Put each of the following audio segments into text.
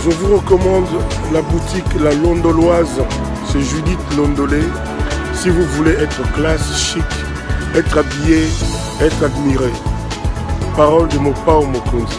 Je vous recommande la boutique La Londoloise, c'est Judith Londolé. Si vous voulez être classe, chic, être habillé, être admiré. Parole de Mopao Mokonzi.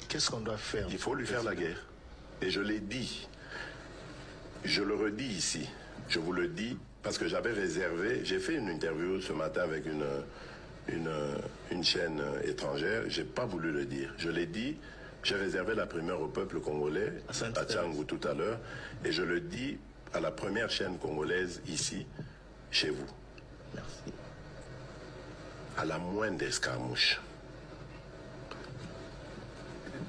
Qu'est-ce qu'on doit faire? Il faut lui faire la guerre. Et je l'ai dit. Je le redis ici. Je vous le dis parce que j'avais réservé. J'ai fait une interview ce matin avec une chaîne étrangère. J'ai pas voulu le dire. Je l'ai dit. J'ai réservé la primeur au peuple congolais à Tchangou tout à l'heure. Et je le dis à la première chaîne congolaise ici, chez vous. Merci. À la moindre escarmouche.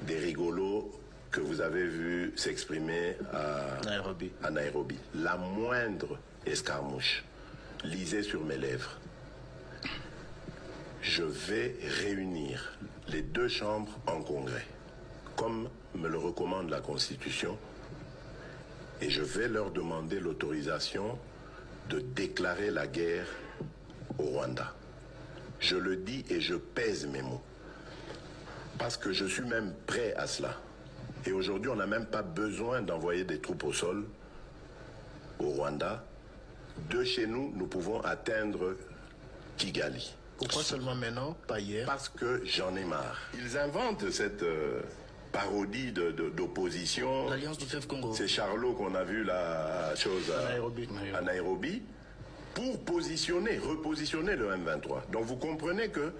Des rigolos que vous avez vus s'exprimer à Nairobi. La moindre escarmouche, lisez sur mes lèvres. Je vais réunir les deux chambres en congrès, comme me le recommande la Constitution, et je vais leur demander l'autorisation de déclarer la guerre au Rwanda. Je le dis et je pèse mes mots. Parce que je suis même prêt à cela. Et aujourd'hui, on n'a même pas besoin d'envoyer des troupes au sol au Rwanda. De chez nous, nous pouvons atteindre Kigali. Pourquoi seulement maintenant, pas hier? Parce que j'en ai marre. Ils inventent cette parodie d'opposition. L'Alliance du Fleuve Congo. C'est Charlot qu'on a vu la chose à Nairobi. Pour repositionner le M23. Donc vous comprenez que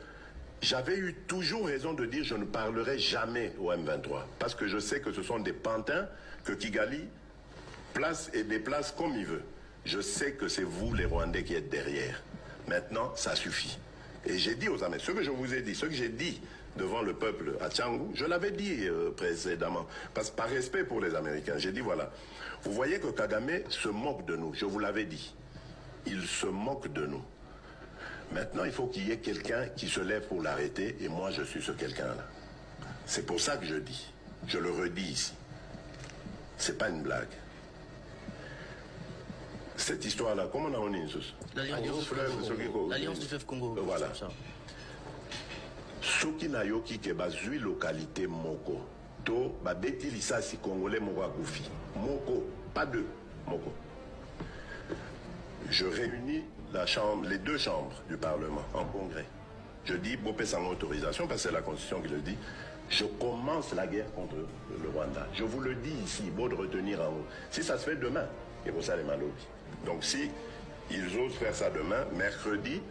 j'avais eu toujours raison de dire je ne parlerai jamais au M23 parce que je sais que ce sont des pantins que Kigali place et déplace comme il veut. Je sais que c'est vous les Rwandais qui êtes derrière. Maintenant, ça suffit. Et j'ai dit aux Américains, ce que je vous ai dit, ce que j'ai dit devant le peuple à Tchangou, je l'avais dit précédemment, parce que par respect pour les Américains, j'ai dit voilà, vous voyez que Kagame se moque de nous, je vous l'avais dit. Il se moque de nous. Maintenant, il faut qu'il y ait quelqu'un qui se lève pour l'arrêter, et moi, je suis ce quelqu'un-là. C'est pour ça que je dis. Je le redis ici. C'est pas une blague. Cette histoire-là, comment on a dit l'Alliance du Fleuve Congo. Voilà. Soki na yoki ke bazui localité moko. To babeti lisasi congolais moko akufi. Moko, pas deux. Moko. Je réunis les deux chambres du Parlement en congrès. Je dis, Bopé sans autorisation, parce que c'est la Constitution qui le dit, je commence la guerre contre le Rwanda. Je vous le dis ici, beau de retenir en haut. Si ça se fait demain, et pour ça les malobis. Donc si ils osent faire ça demain, mercredi,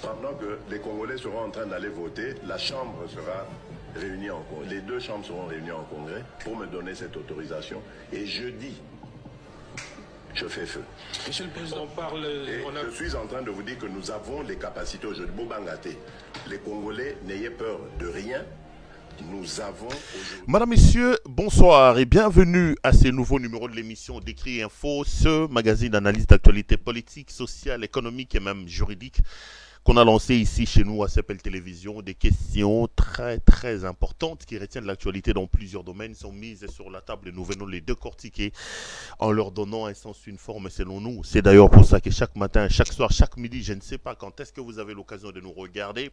pendant que les Congolais seront en train d'aller voter, la Chambre sera réunie en congrès. Les deux chambres seront réunies en congrès pour me donner cette autorisation. Et jeudi, je fais feu. Monsieur le Président, je suis en train de vous dire que nous avons les capacités aujourd'hui. Bobangaté, les Congolais, n'ayez peur de rien. Nous avons... Madame, Messieurs, bonsoir et bienvenue à ce nouveau numéro de l'émission Décrit Info, ce magazine d'analyse d'actualité politique, sociale, économique et même juridique qu'on a lancé ici chez nous à CPL Télévision. Des questions très importantes qui retiennent l'actualité dans plusieurs domaines sont mises sur la table et nous venons les décortiquer en leur donnant un sens, une forme selon nous. C'est d'ailleurs pour ça que chaque matin, chaque soir, chaque midi, je ne sais pas quand est-ce que vous avez l'occasion de nous regarder.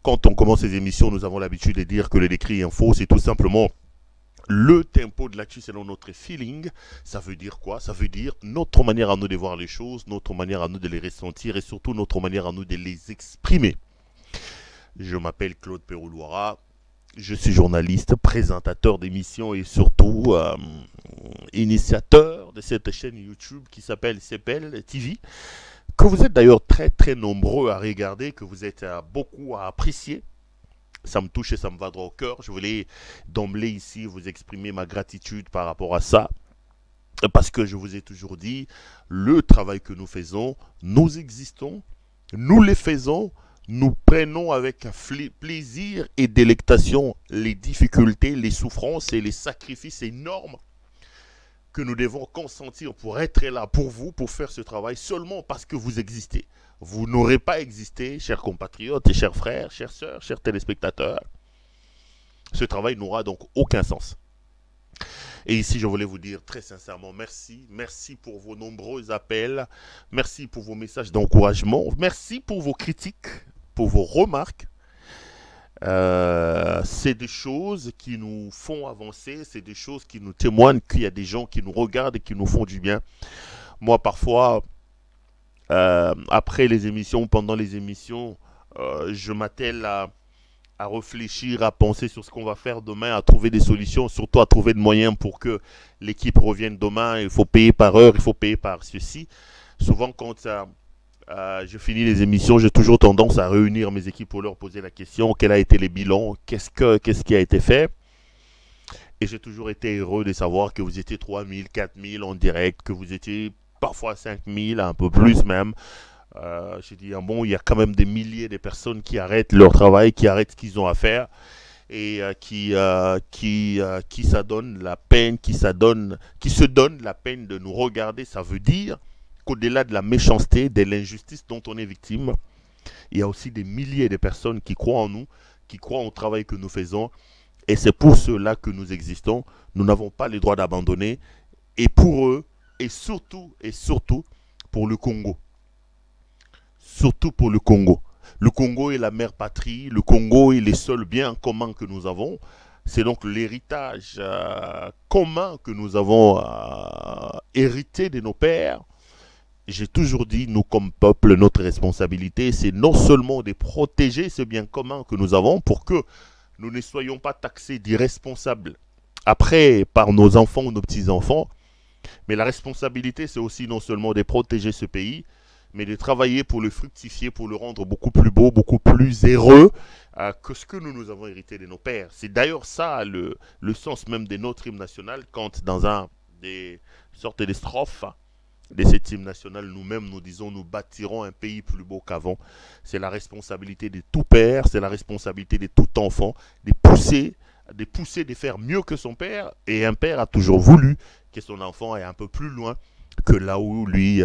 Quand on commence ces émissions, nous avons l'habitude de dire que le Décrit Info, c'est tout simplement le tempo de l'actu selon notre feeling. Ça veut dire quoi? Ça veut dire notre manière à nous de voir les choses, notre manière à nous de les ressentir et surtout notre manière à nous de les exprimer. Je m'appelle Claude Peroulouara, je suis journaliste, présentateur d'émissions et surtout initiateur de cette chaîne YouTube qui s'appelle CPL TV, que vous êtes d'ailleurs très nombreux à regarder, que vous êtes beaucoup à apprécier. Ça me touche et ça me va droit au cœur. Je voulais d'emblée ici vous exprimer ma gratitude par rapport à ça. Parce que je vous ai toujours dit, le travail que nous faisons, nous existons, nous les faisons, nous prenons avec plaisir et délectation les difficultés, les souffrances et les sacrifices énormes que nous devons consentir pour être là pour vous, pour faire ce travail, seulement parce que vous existez. Vous n'aurez pas existé, chers compatriotes et chers frères, chères sœurs, chers téléspectateurs. Ce travail n'aura donc aucun sens. Et ici, je voulais vous dire très sincèrement merci. Merci pour vos nombreux appels. Merci pour vos messages d'encouragement. Merci pour vos critiques, pour vos remarques. C'est des choses qui nous font avancer. C'est des choses qui nous témoignent qu'il y a des gens qui nous regardent et qui nous font du bien. Moi, parfois, après les émissions, pendant les émissions, je m'attelle à réfléchir, à penser sur ce qu'on va faire demain, à trouver des solutions, surtout à trouver des moyens pour que l'équipe revienne demain. Il faut payer par heure, il faut payer par ceci. Souvent, quand je finis les émissions, j'ai toujours tendance à réunir mes équipes pour leur poser la question, quel a été les bilans, qu'est-ce qui a été fait. Et j'ai toujours été heureux de savoir que vous étiez 3000, 4000 en direct, que vous étiez parfois 5000, un peu plus même. J'ai dit, bon, il y a quand même des milliers de personnes qui arrêtent leur travail, qui arrêtent ce qu'ils ont à faire et qui s'adonnent la peine, qui se donnent la peine de nous regarder. Ça veut dire qu'au-delà de la méchanceté, de l'injustice dont on est victime, il y a aussi des milliers de personnes qui croient en nous, qui croient au travail que nous faisons. Et c'est pour cela que nous existons. Nous n'avons pas le droit d'abandonner. Et pour eux, et surtout pour le Congo. Surtout pour le Congo. Le Congo est la mère patrie, le Congo est les seuls biens communs que nous avons. C'est donc l'héritage commun que nous avons hérité de nos pères. J'ai toujours dit, nous comme peuple, notre responsabilité, c'est non seulement de protéger ce bien commun que nous avons pour que nous ne soyons pas taxés d'irresponsables après par nos enfants ou nos petits-enfants, mais la responsabilité, c'est aussi non seulement de protéger ce pays, mais de travailler pour le fructifier, pour le rendre beaucoup plus beau, beaucoup plus heureux que ce que nous avons hérité de nos pères. C'est d'ailleurs ça le sens même de notre hymne national, quand dans des sortes de strophes de cet hymne national, nous-mêmes nous disons, nous bâtirons un pays plus beau qu'avant. C'est la responsabilité de tout père, c'est la responsabilité de tout enfant, de pousser, de faire mieux que son père. Et un père a toujours voulu que son enfant aille un peu plus loin que là où lui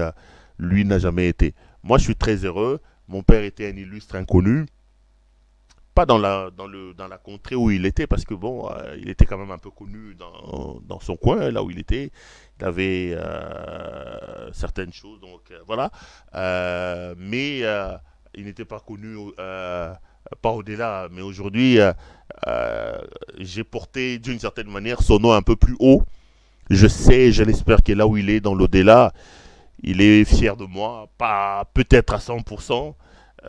n'a jamais été. Moi, je suis très heureux. Mon père était un illustre inconnu. Pas dans la contrée où il était, parce que bon, il était quand même un peu connu dans son coin, là où il était. Il avait certaines choses, donc voilà. Mais il n'était pas connu, pas au-delà. Mais aujourd'hui, j'ai porté d'une certaine manière son nom un peu plus haut. Je sais, je l'espère que là où il est, dans l'au-delà, il est fier de moi, pas peut-être à 100%,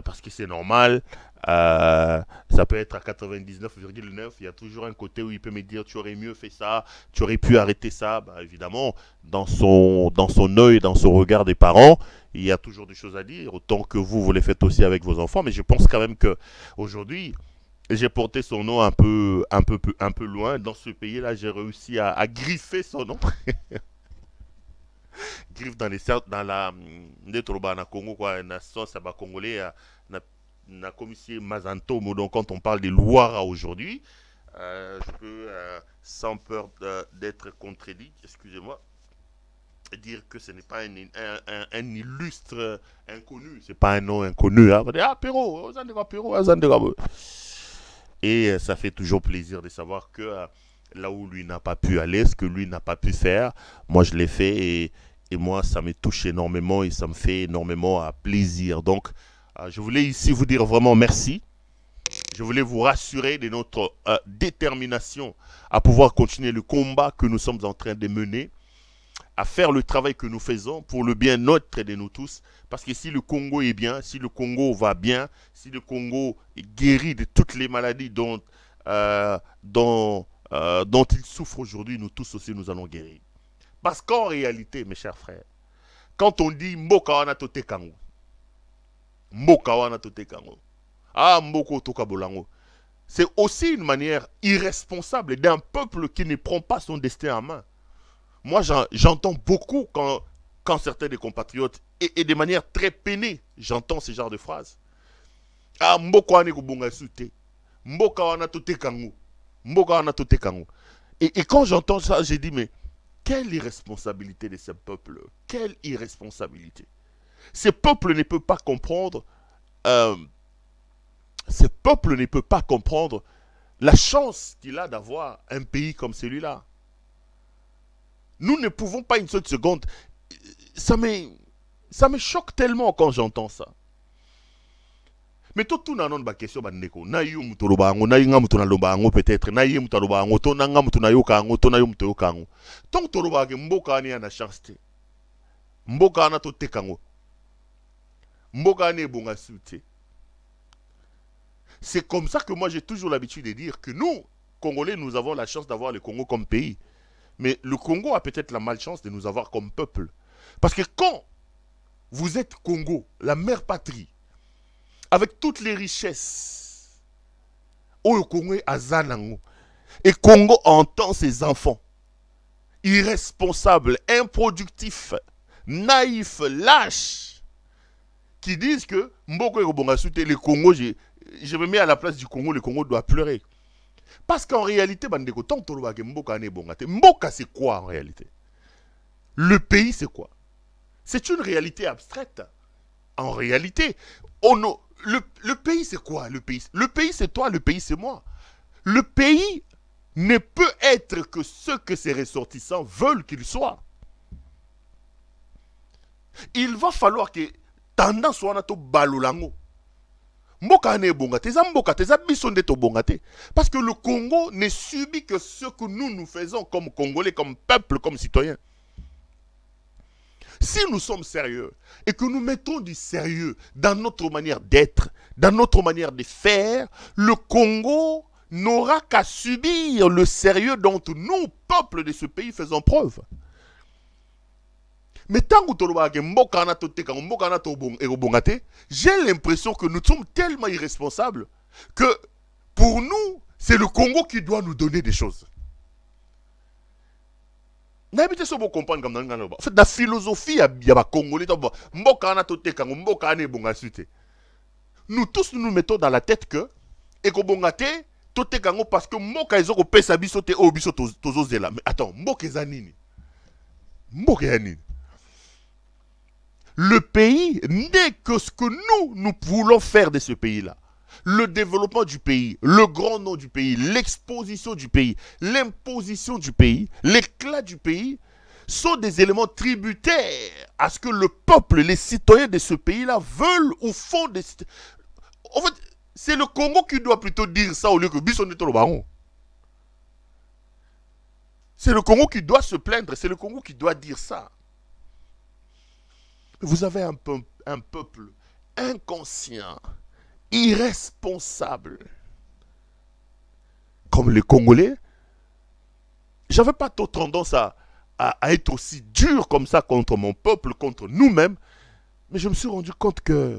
parce que c'est normal. Ça peut être à 99,9. Il y a toujours un côté où il peut me dire, tu aurais mieux fait ça, tu aurais pu arrêter ça. Bah, évidemment, dans son œil, dans son regard des parents, il y a toujours des choses à dire, autant que vous les faites aussi avec vos enfants. Mais je pense quand même que aujourd'hui, j'ai porté son nom un peu loin. Dans ce pays-là, j'ai réussi à griffer son nom. Griffe dans la Congo, quoi, na sauce à congolais, na commissaire Mazanto. Donc quand on parle des Loiras aujourd'hui, je peux, sans peur d'être contredit, excusez-moi, dire que ce n'est pas un illustre inconnu, c'est pas un nom inconnu. Hein. Ah, Péro, Péro. Et ça fait toujours plaisir de savoir que là où lui n'a pas pu aller, ce que lui n'a pas pu faire, moi je l'ai fait et moi ça me touche énormément et ça me fait énormément plaisir. Donc je voulais ici vous dire vraiment merci. Je voulais vous rassurer de notre détermination à pouvoir continuer le combat que nous sommes en train de mener, à faire le travail que nous faisons pour le bien notre et de nous tous. Parce que si le Congo est bien, si le Congo va bien, si le Congo est guéri de toutes les maladies dont il souffre aujourd'hui, nous tous aussi nous allons guérir. Parce qu'en réalité, mes chers frères, quand on dit Mboka wana tote kango, Mboka wana tote kango, ah Mboko toka bolango, c'est aussi une manière irresponsable d'un peuple qui ne prend pas son destin en main. Moi, j'entends beaucoup quand certains des compatriotes, et de manière très peinée, j'entends ce genre de phrases. Ah, Mboko wana kubonga sute, Mboka wana tote kango, Mboka wana tote kango. Et quand j'entends ça, j'ai dit, mais Quelle irresponsabilité de ce peuple. Quelle irresponsabilité. Ce peuple ne peut pas comprendre la chance qu'il a d'avoir un pays comme celui-là. Nous ne pouvons pas une seule seconde. Ça me choque tellement quand j'entends ça. Mais tout le monde a une question. Na yu mutoloba ango, na yinga mutuna loba ango peut-être, na yi mutaloba ango, to nanga mutuna yoka ango, to na yu mutoyoka ango. Tant toloba ke mboka ani ana chance te. Mboka ana to tekango. Mboka ani bonga sute. C'est comme ça que moi j'ai toujours l'habitude de dire que nous, Congolais, nous avons la chance d'avoir le Congo comme pays. Mais le Congo a peut-être la malchance de nous avoir comme peuple. Parce que quand vous êtes Congo, la mère patrie, avec toutes les richesses, au Congo est Azanango, et Congo entend ses enfants, irresponsables, improductifs, naïfs, lâches, qui disent que Mboko et le Congo, je me mets à la place du Congo, le Congo doit pleurer. Parce qu'en réalité, Mboka c'est quoi en réalité? Le pays c'est quoi? C'est une réalité abstraite. En réalité, le pays c'est quoi? Le pays c'est toi, le pays c'est moi. Le pays ne peut être que ce que ses ressortissants veulent qu'il soit. Il va falloir que tendance soit nato balolango. Mboka ne bongate, mboka teza bisonde to bongate. Parce que le Congo ne subit que ce que nous faisons comme Congolais, comme peuple, comme citoyens. Si nous sommes sérieux et que nous mettons du sérieux dans notre manière d'être, dans notre manière de faire, le Congo n'aura qu'à subir le sérieux dont nous, peuple de ce pays, faisons preuve. Mais tant que j'ai l'impression que nous sommes tellement irresponsables que pour nous, c'est le Congo qui doit nous donner des choses. En fait, la philosophie, il y a Congolais, nous tous nous mettons dans la tête que parce que Mboka ezoko pesa biso te o biso tozozela. Mais attends, Mboka ezanini? Mboka ezanini? Le pays n'est que ce que nous voulons faire de ce pays-là. Le développement du pays, le grand nom du pays, l'exposition du pays, l'imposition du pays, l'éclat du pays sont des éléments tributaires à ce que le peuple, les citoyens de ce pays-là veulent ou font des... En fait, c'est le Congo qui doit plutôt dire ça au lieu que Bissonne le baron. C'est le Congo qui doit se plaindre, c'est le Congo qui doit dire ça. Vous avez un peuple inconscient, irresponsable, comme les Congolais. J'avais pas trop tendance à être aussi dur comme ça contre mon peuple, contre nous-mêmes. Mais je me suis rendu compte que...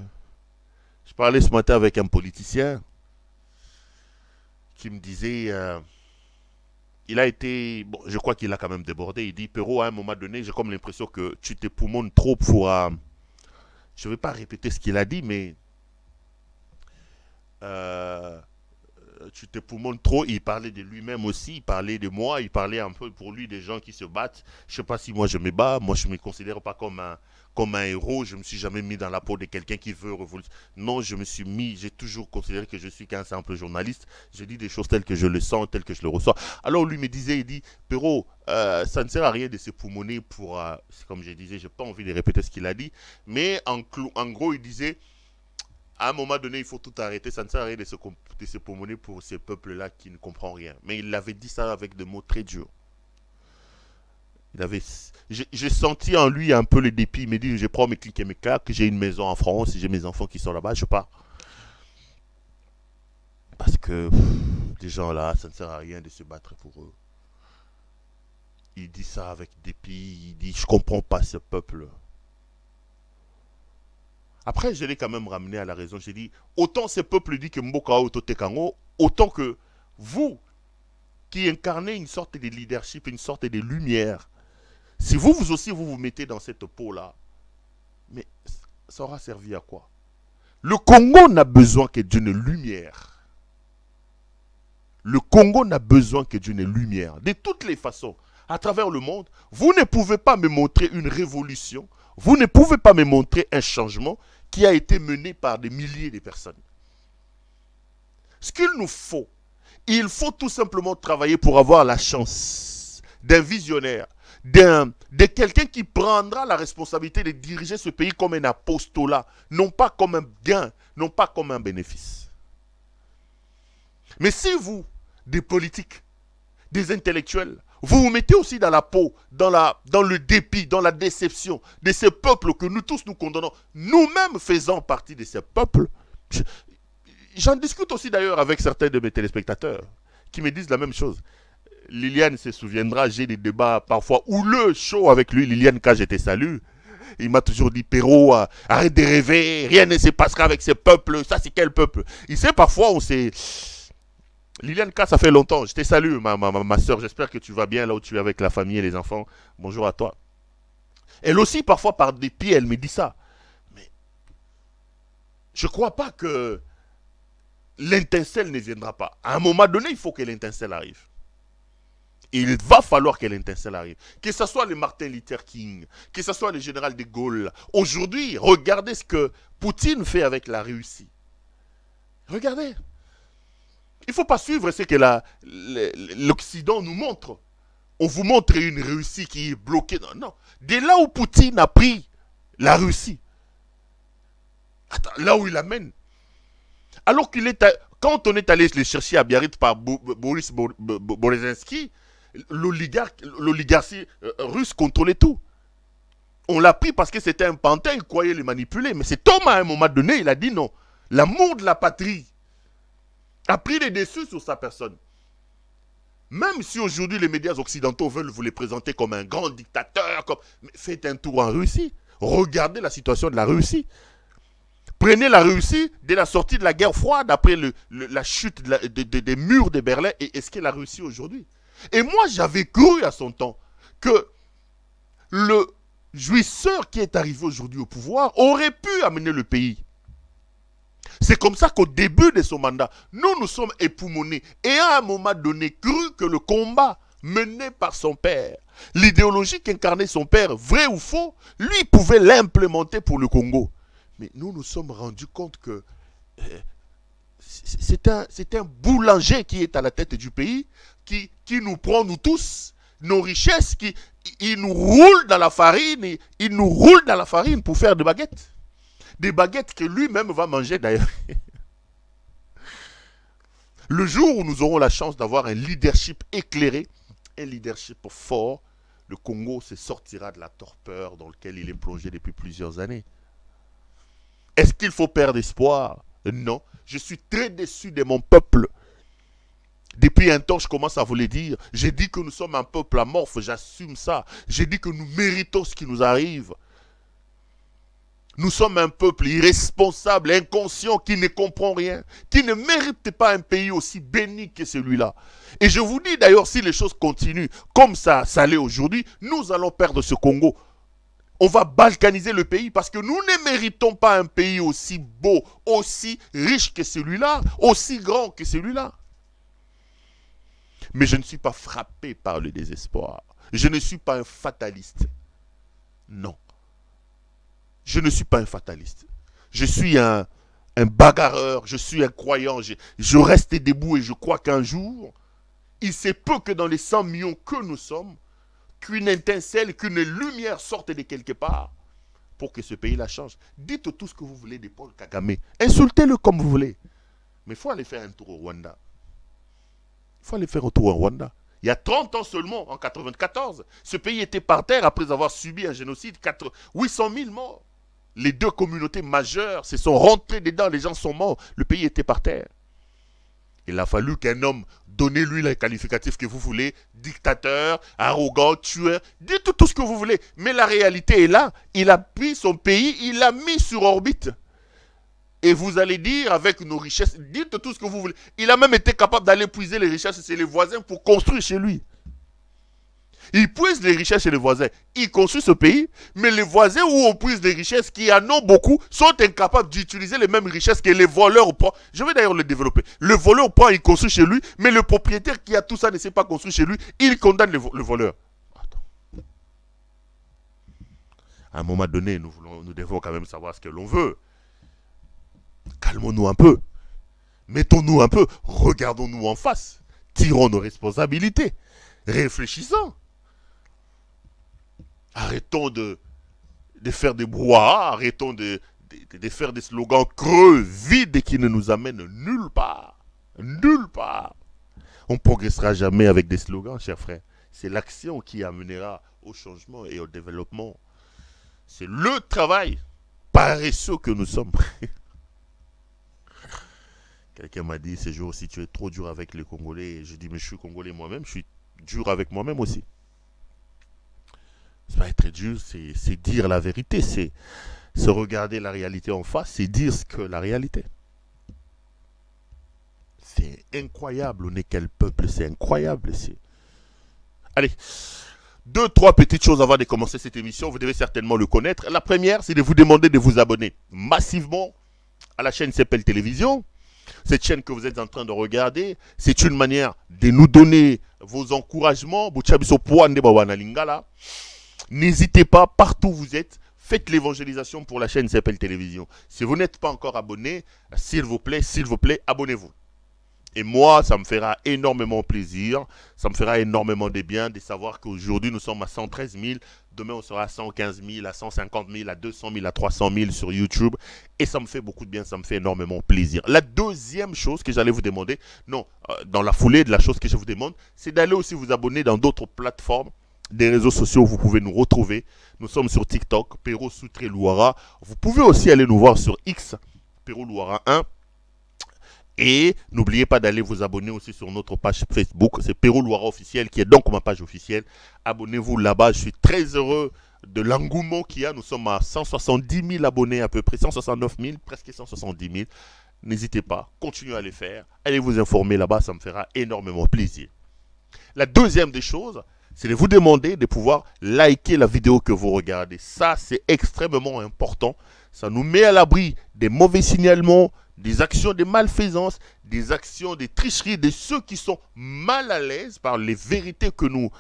Je parlais ce matin avec un politicien qui me disait... il a été... Bon, je crois qu'il a quand même débordé. Il dit, Perrault, à un moment donné, j'ai comme l'impression que tu t'époumones trop pour... je ne vais pas répéter ce qu'il a dit, mais... tu t'époumones trop. Il parlait de lui-même aussi, il parlait de moi, il parlait un peu pour lui des gens qui se battent. Je ne sais pas si moi je me bats, moi je ne me considère pas comme un héros, je ne me suis jamais mis dans la peau de quelqu'un qui veut révolutionner. Non, j'ai toujours considéré que je suis qu'un simple journaliste. Je dis des choses telles que je le sens, telles que je le ressens. Alors lui me disait, il dit, Perrault, ça ne sert à rien de s'époumoner pour, comme je disais, je n'ai pas envie de répéter ce qu'il a dit, mais en gros il disait, à un moment donné, il faut tout arrêter. Ça ne sert à rien de se pommonner pour ces peuples-là qui ne comprennent rien. Mais il avait dit ça avec des mots très durs. J'ai senti en lui un peu le dépit. Il me dit, je prends mes clics et mes claques, j'ai une maison en France, j'ai mes enfants qui sont là-bas, je pars. Parce que les gens là, ça ne sert à rien de se battre pour eux. Il dit ça avec dépit, il dit, je ne comprends pas ce peuple. Après, je l'ai quand même ramené à la raison. J'ai dit, autant ce peuple dit que Mboka Oto Tekango, autant que vous, qui incarnez une sorte de leadership, une sorte de lumière, si vous aussi, vous mettez dans cette peau-là, mais ça aura servi à quoi? Le Congo n'a besoin que d'une lumière. Le Congo n'a besoin que d'une lumière. De toutes les façons, à travers le monde, vous ne pouvez pas me montrer une révolution, vous ne pouvez pas me montrer un changement qui a été mené par des milliers de personnes. Ce qu'il nous faut, il faut tout simplement travailler pour avoir la chance d'un visionnaire, de quelqu'un qui prendra la responsabilité de diriger ce pays comme un apostolat, non pas comme un gain, non pas comme un bénéfice. Mais si vous, des politiques, des intellectuels, vous vous mettez aussi dans la peau, dans le dépit, dans la déception de ces peuples que nous tous nous condamnons, nous-mêmes faisant partie de ces peuples. J'en discute aussi d'ailleurs avec certains de mes téléspectateurs qui me disent la même chose. Liliane se souviendra, j'ai des débats parfois houleux, chauds avec lui. Liliane, quand j'étais salut, il m'a toujours dit, Perrault, arrête de rêver, rien ne se passera avec ces peuples, ça c'est quel peuple? Il sait, parfois on s'est... Liliane K, ça fait longtemps. Je te salue, ma soeur. J'espère que tu vas bien là où tu es avec la famille et les enfants. Bonjour à toi. Elle aussi, parfois, par dépit, elle me dit ça. Mais je ne crois pas que l'étincelle ne viendra pas. À un moment donné, il faut que l'étincelle arrive. Il va falloir que l'étincelle arrive. Que ce soit le Martin Luther King, que ce soit le général de Gaulle. Aujourd'hui, regardez ce que Poutine fait avec la Russie. Regardez. Il ne faut pas suivre ce que l'Occident nous montre. On vous montre une Russie qui est bloquée. Non, non. Dès là où Poutine a pris la Russie, là où il l'amène, alors qu'il est... Quand on est allé les chercher à Biarritz par Boris Borezinski, l'oligarchie russe contrôlait tout. On l'a pris parce que c'était un pantin, il croyait les manipuler. Mais cet homme, à un moment donné, il a dit non. L'amour de la patrie a pris les dessus sur sa personne. Même si aujourd'hui les médias occidentaux veulent vous les présenter comme un grand dictateur, mais faites un tour en Russie. Regardez la situation de la Russie. Prenez la Russie dès la sortie de la guerre froide, après la chute des murs de Berlin, et est-ce qu'est la Russie aujourd'hui? Et moi, j'avais cru à son temps que le jouisseur qui est arrivé aujourd'hui au pouvoir aurait pu amener le pays. C'est comme ça qu'au début de son mandat, nous sommes époumonés et à un moment donné cru que le combat mené par son père, l'idéologie qu'incarnait son père, vrai ou faux, lui pouvait l'implémenter pour le Congo. Mais nous nous sommes rendus compte que c'est un boulanger qui est à la tête du pays, qui nous prend, nous tous, nos richesses, il nous roule dans la farine, il nous roule dans la farine pour faire des baguettes. Des baguettes que lui-même va manger d'ailleurs. Le jour où nous aurons la chance d'avoir un leadership éclairé, un leadership fort, le Congo se sortira de la torpeur dans laquelle il est plongé depuis plusieurs années. Est-ce qu'il faut perdre espoir? Non. Je suis très déçu de mon peuple. Depuis un temps, je commence à vous le dire. J'ai dit que nous sommes un peuple amorphe, j'assume ça. J'ai dit que nous méritons ce qui nous arrive. Nous sommes un peuple irresponsable, inconscient, qui ne comprend rien, qui ne mérite pas un pays aussi béni que celui-là. Et je vous dis d'ailleurs, si les choses continuent comme ça l'est aujourd'hui, nous allons perdre ce Congo. On va balkaniser le pays parce que nous ne méritons pas un pays aussi beau, aussi riche que celui-là, aussi grand que celui-là. Mais je ne suis pas frappé par le désespoir. Je ne suis pas un fataliste. Non. Je ne suis pas un fataliste. Je suis un bagarreur, je suis un croyant. Je reste debout et je crois qu'un jour, il se peut que dans les 100 millions que nous sommes, qu'une étincelle, qu'une lumière sorte de quelque part pour que ce pays-là change. Dites tout ce que vous voulez de Paul Kagame. Insultez-le comme vous voulez. Mais il faut aller faire un tour au Rwanda. Il faut aller faire un tour au Rwanda. Il y a 30 ans seulement, en 1994, ce pays était par terre après avoir subi un génocide, 800 000 morts. Les deux communautés majeures se sont rentrées dedans, les gens sont morts, le pays était par terre. Il a fallu qu'un homme, donnez-lui les qualificatifs que vous voulez, dictateur, arrogant, tueur, dites tout ce que vous voulez. Mais la réalité est là, il a pris son pays, il l'a mis sur orbite. Et vous allez dire avec nos richesses, dites tout ce que vous voulez. Il a même été capable d'aller puiser les richesses chez les voisins pour construire chez lui. Il puise les richesses chez les voisins. Il construit ce pays, mais les voisins où on puise les richesses, qui en ont beaucoup, sont incapables d'utiliser les mêmes richesses que les voleurs prennent. Je vais d'ailleurs le développer. Le voleur prend, il construit chez lui, mais le propriétaire qui a tout ça ne sait pas construire chez lui, il condamne le voleur. À un moment donné, nous devons quand même savoir ce que l'on veut. Calmons-nous un peu. Mettons-nous un peu. Regardons-nous en face. Tirons nos responsabilités. Réfléchissons. Arrêtons de faire des brouhahas. Arrêtons de faire des slogans creux, vides et qui ne nous amènent nulle part. Nulle part. On ne progressera jamais avec des slogans, chers frères. C'est l'action qui amènera au changement et au développement. C'est le travail paresseux que nous sommes. Quelqu'un m'a dit ce jour, si tu es trop dur avec les Congolais, je dis mais je suis Congolais moi-même, je suis dur avec moi-même aussi. C'est pas être dur, c'est dire la vérité, c'est se regarder la réalité en face, c'est dire ce que la réalité. C'est incroyable, on est quel peuple, c'est incroyable. Allez, 2-3 petites choses avant de commencer cette émission, vous devez certainement le connaître. La première, c'est de vous demander de vous abonner massivement à la chaîne CPL Télévision. Cette chaîne que vous êtes en train de regarder, c'est une manière de nous donner vos encouragements. N'hésitez pas, partout où vous êtes, faites l'évangélisation pour la chaîne CPL Télévision. Si vous n'êtes pas encore abonné, s'il vous plaît, abonnez-vous. Et moi, ça me fera énormément plaisir, ça me fera énormément de bien de savoir qu'aujourd'hui, nous sommes à 113 000. Demain, on sera à 115 000, à 150 000, à 200 000, à 300 000 sur YouTube. Et ça me fait beaucoup de bien, ça me fait énormément plaisir. La deuxième chose que j'allais vous demander, dans la foulée de la chose que je vous demande, c'est d'aller aussi vous abonner dans d'autres plateformes, des réseaux sociaux où vous pouvez nous retrouver. Nous sommes sur TikTok, Pero Soutré Louara. Vous pouvez aussi aller nous voir sur X, Pero Louara 1. Et n'oubliez pas d'aller vous abonner aussi sur notre page Facebook. C'est Pero Louara officiel qui est donc ma page officielle. Abonnez-vous là-bas. Je suis très heureux de l'engouement qu'il y a. Nous sommes à 170 000 abonnés à peu près. 169 000, presque 170 000. N'hésitez pas. Continuez à les faire. Allez vous informer là-bas. Ça me fera énormément plaisir. La deuxième des choses, c'est de vous demander de pouvoir liker la vidéo que vous regardez. Ça, c'est extrêmement important. Ça nous met à l'abri des mauvais signalements, des actions de malfaisance, des actions de tricherie de ceux qui sont mal à l'aise par les vérités que nous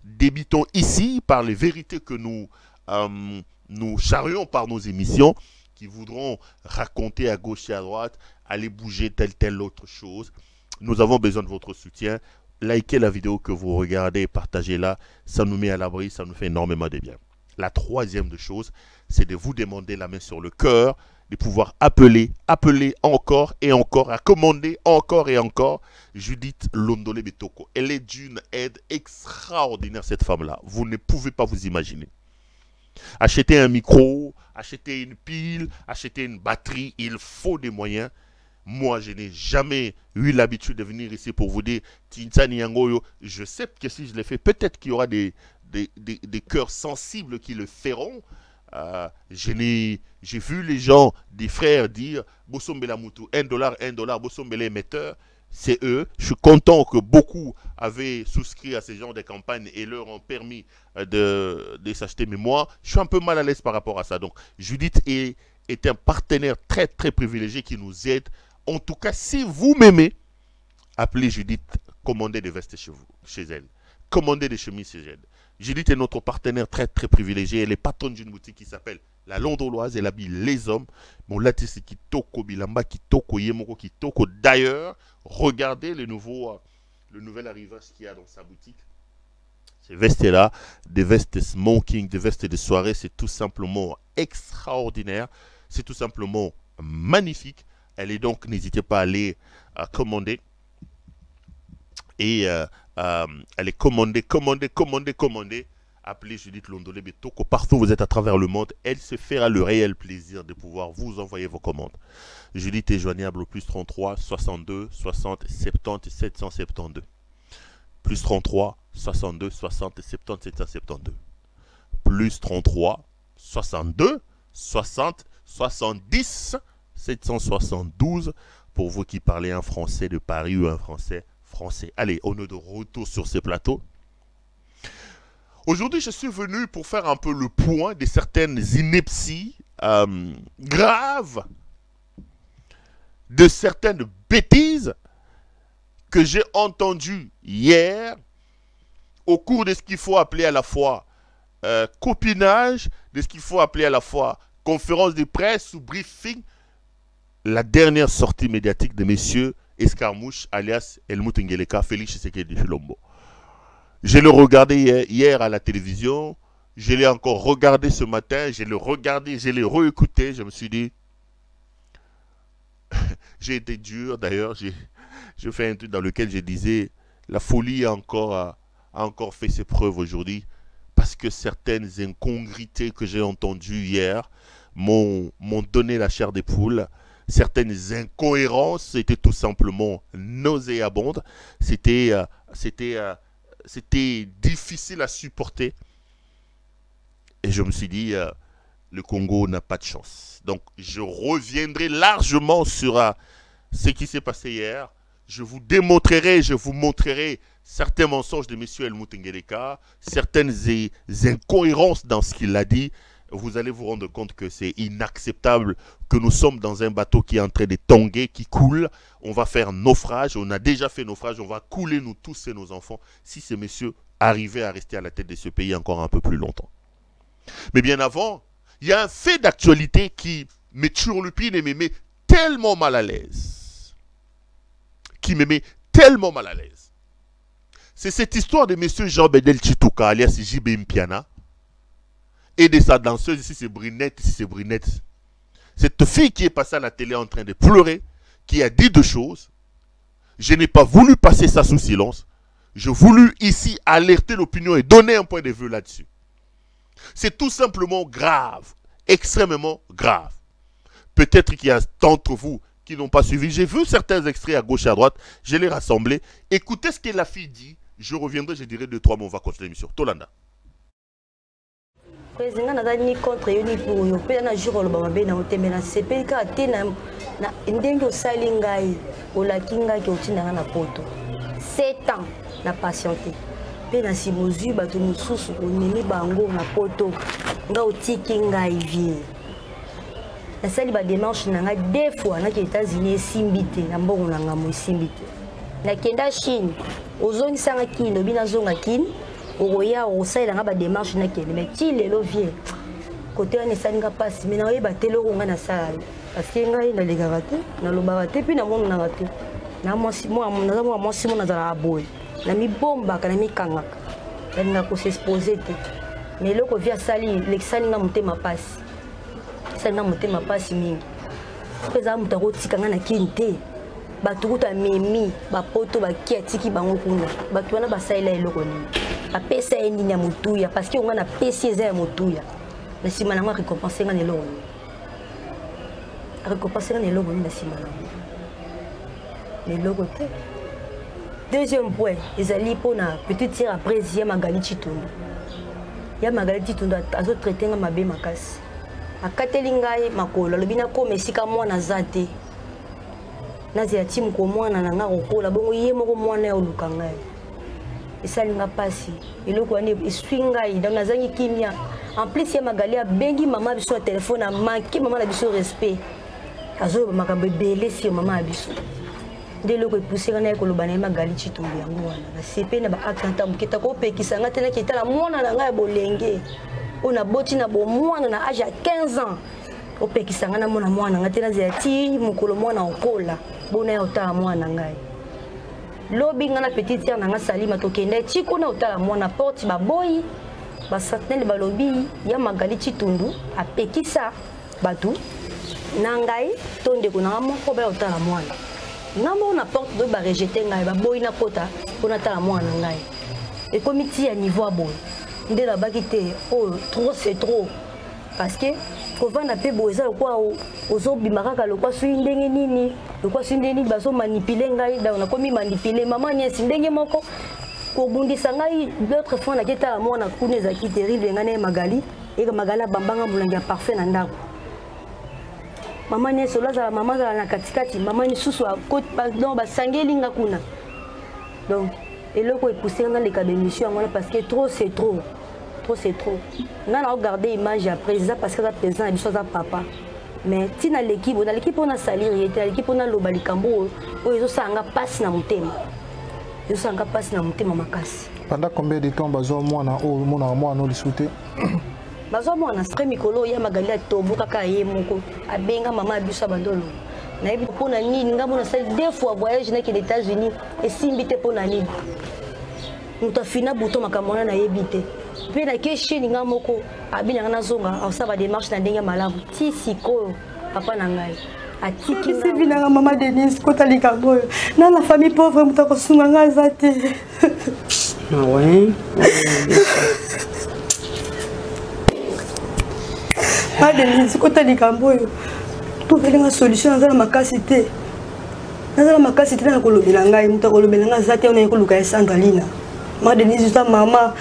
débitons ici, par les vérités que nous charrions par nos émissions, qui voudront raconter à gauche et à droite, aller bouger telle autre chose. Nous avons besoin de votre soutien. Likez la vidéo que vous regardez, partagez-la, ça nous met à l'abri, ça nous fait énormément de bien. La troisième des choses, c'est de vous demander la main sur le cœur, de pouvoir appeler encore et encore, à commander encore et encore Judith Londolé Betoko. Elle est d'une aide extraordinaire, cette femme-là. Vous ne pouvez pas vous imaginer. Acheter un micro, acheter une pile, acheter une batterie, il faut des moyens. Moi, je n'ai jamais eu l'habitude de venir ici pour vous dire Tintani Yangoyo. Je sais que si je le fais, peut-être qu'il y aura des cœurs sensibles qui le feront. J'ai vu les gens, des frères dire Bosombela Moutou, $1, Bosombela émetteur. C'est eux. Je suis content que beaucoup avaient souscrit à ces genres de campagnes et leur ont permis de s'acheter. Mais moi, je suis un peu mal à l'aise par rapport à ça. Donc, Judith est un partenaire très, très privilégié qui nous aide. En tout cas, si vous m'aimez, appelez Judith, commandez des vestes chez elle. Commandez des chemises chez elle. Judith est notre partenaire très, très privilégié. Elle est patronne d'une boutique qui s'appelle La Londoloise. Elle habille les hommes. Mon latisse Kitoko, Bilamba Kitoko, Yemoko Kitoko. D'ailleurs, regardez le nouvel arrivage qu'il y a dans sa boutique. Ces vestes-là, des vestes smoking, des vestes de soirée, c'est tout simplement extraordinaire. C'est tout simplement magnifique. Elle est donc, n'hésitez pas à aller commander. Et elle est commandée. Appelez Judith Londolé Betoko. Partout où vous êtes à travers le monde, elle se fera le réel plaisir de pouvoir vous envoyer vos commandes. Judith est joignable au plus 33 62 60 70 772. Plus 33 62 60 70 772. Plus 33 62 60 70 772 pour vous qui parlez un français de Paris ou un français. Allez, on est de retour sur ce plateau. Aujourd'hui, je suis venu pour faire un peu le point de certaines inepties graves, de certaines bêtises que j'ai entendues hier au cours de ce qu'il faut appeler à la fois copinage, de ce qu'il faut appeler à la fois conférence de presse ou briefing, la dernière sortie médiatique de M. Escarmouche, alias Helmut Ngeleka, Félix Tshisekedi Tshilombo. Je l'ai regardé hier à la télévision, je l'ai encore regardé ce matin, je l'ai regardé, je l'ai réécouté, je me suis dit, j'ai été dur d'ailleurs, j'ai fait un truc dans lequel je disais, la folie a encore fait ses preuves aujourd'hui, parce que certaines incongruités que j'ai entendues hier m'ont donné la chair des poules. Certaines incohérences étaient tout simplement nauséabondes. C'était difficile à supporter. Et je me suis dit, le Congo n'a pas de chance. Donc, je reviendrai largement sur ce qui s'est passé hier. Je vous démontrerai, je vous montrerai certains mensonges de M. Helmut Ngeleka, certaines incohérences dans ce qu'il a dit. Vous allez vous rendre compte que c'est inacceptable, que nous sommes dans un bateau qui est en train de tanguer, qui coule. On va faire naufrage, on a déjà fait naufrage, on va couler nous tous et nos enfants si ces messieurs arrivaient à rester à la tête de ce pays encore un peu plus longtemps. Mais bien avant, il y a un fait d'actualité qui me turlupine et me met tellement mal à l'aise. C'est cette histoire de M. Jean-Bedel Chitouka, alias J.B. Mpiana, et de sa danseuse, ici c'est Brinette, Cette fille qui est passée à la télé en train de pleurer, qui a dit deux choses. Je n'ai pas voulu passer ça sous silence. J'ai voulu ici alerter l'opinion et donner un point de vue là-dessus. C'est tout simplement grave, extrêmement grave. Peut-être qu'il y a d'entre vous qui n'ont pas suivi. J'ai vu certains extraits à gauche et à droite. Je les ai rassemblés. Écoutez ce que la fille dit. Je reviendrai, je dirai 2-3 mots. On va continuer l'émission. Tolanda. Président nazali contre yo ni pour yo pe na jour lo ba na otembela CP ka te na ndenge osali ngai olaki ngai ke otinanga na poto 7 ans na patienté pe na simozu bato mosusu onemi bango na poto nga otiki ngai vie nasali ba démarche na ngai 2 fois na États-Unis esimbite na mbongo na ngamo esimbite na kenda Chine ozongisanga kino bina zonga kino oya osala nga ba démarche na kende mais ti lelo vie côté on esalinga passe mais na yeba telo nga na sala parce que ngai na legaka te na lobaka te puis na mona na te na moi na zala aboy na mi bomba kana mi kangaka na ko s'exposer te mais loko via sali l'exalinga motema passe salinga motema passe mingi peza mutako tikanga na kinte batukuta memi bapoto bakiatiki bango kuna batu wana basaila eloko nini apesa endini ya mutuya parce que on a pesi eza ya mutuya na sima nango récompenser nga neloko récompenser nga neloko na sima nango neloko te. Deuxième point ezali pona petite tir après ya Magali Chitundu azo traiter nga mabe makasi akateli ngai makolo lobi na ko mesika mwana zate nazi ya timu ko mwana na nga kokola bongo ye moko mwana ya oluka ngai esalinga pasi eloko ane eswinga ida nazangi kimia en plus ya Magali bengi mama biso téléphone a manqué mama na biso respect azo makambo ebele si mama biso nde loko epoussé kana ko lobana Magali Chitundu yango wana na CP na ba akanta mukita ko pekisa ngate na kitala mwana na ngai bolenge ona boti na bo mwana na âge ya 15 ans opekisa ngana mwana ngate na zati mukolo mwana okola bona ya otala mwana ngai lobi ngana petite sœur nanga Salima tokende tiko na otala mwana porte baboyi ba sentinelle balobi ya Magali Chitundu apekisa batu nangai tonde ko na moko ba otala mwana namo na porte do ba rejeter ngai baboyi na kota ko na tala mwana ngai et comité à niveau aboy nde la bakite oh trop c'est trop parce que ko vanda pe boza kwa ozo bimaka lokwa su ndenge nini lokwa su ndenge nini bazo manipuler ngai da na komi manipuler mama nyesi ndenge moko ko bundisa ngai d'autres fois na keta mwana kuneza ki terrible ngane Magali et Magali bambanga mulangi parfait na ndako mama nyesi olaza mama za na katikati mama ni susu a côte pardon ba sangeli nga kuna donc et loko epoussé dans les cas d'émission parce que trop c'est trop. C'est trop. On a regardé l'image après ça parce que ça présent et ça papa. Mais si dans l'équipe on a salir, l'équipe on a l'obalikambo, où ils ont ça passe dans mon thème. ezosanga mpasi na motema makasi. Pendant combien de temps bazwa mwana oyo omonaka mwana oyo lisu te? Bazwa mwana stre mikolo ya magali ya tobo kaka ye moko abenga mama abiso bandolo. Nayebi mpona nini nga mona sali 2 fois voyage nakende États-Unis esimbi te mpona nini. Moto afina buto makambo wana nayebi te. Mpe nake chini nga moko abinanga nazonga asala démarche na ndenge malamu ti sikoyo papa na ngai atiki nga binanga mama Denise kota likambo na la famille pauvre moto akosunga nga aza te. Ma Denise kota likambo oyo tovelenga solution naza na makasi te. Naza na makasi te na kolobela ngai moto akolobela nga aza te ona ekoluka esandalina. Ma Denise za mama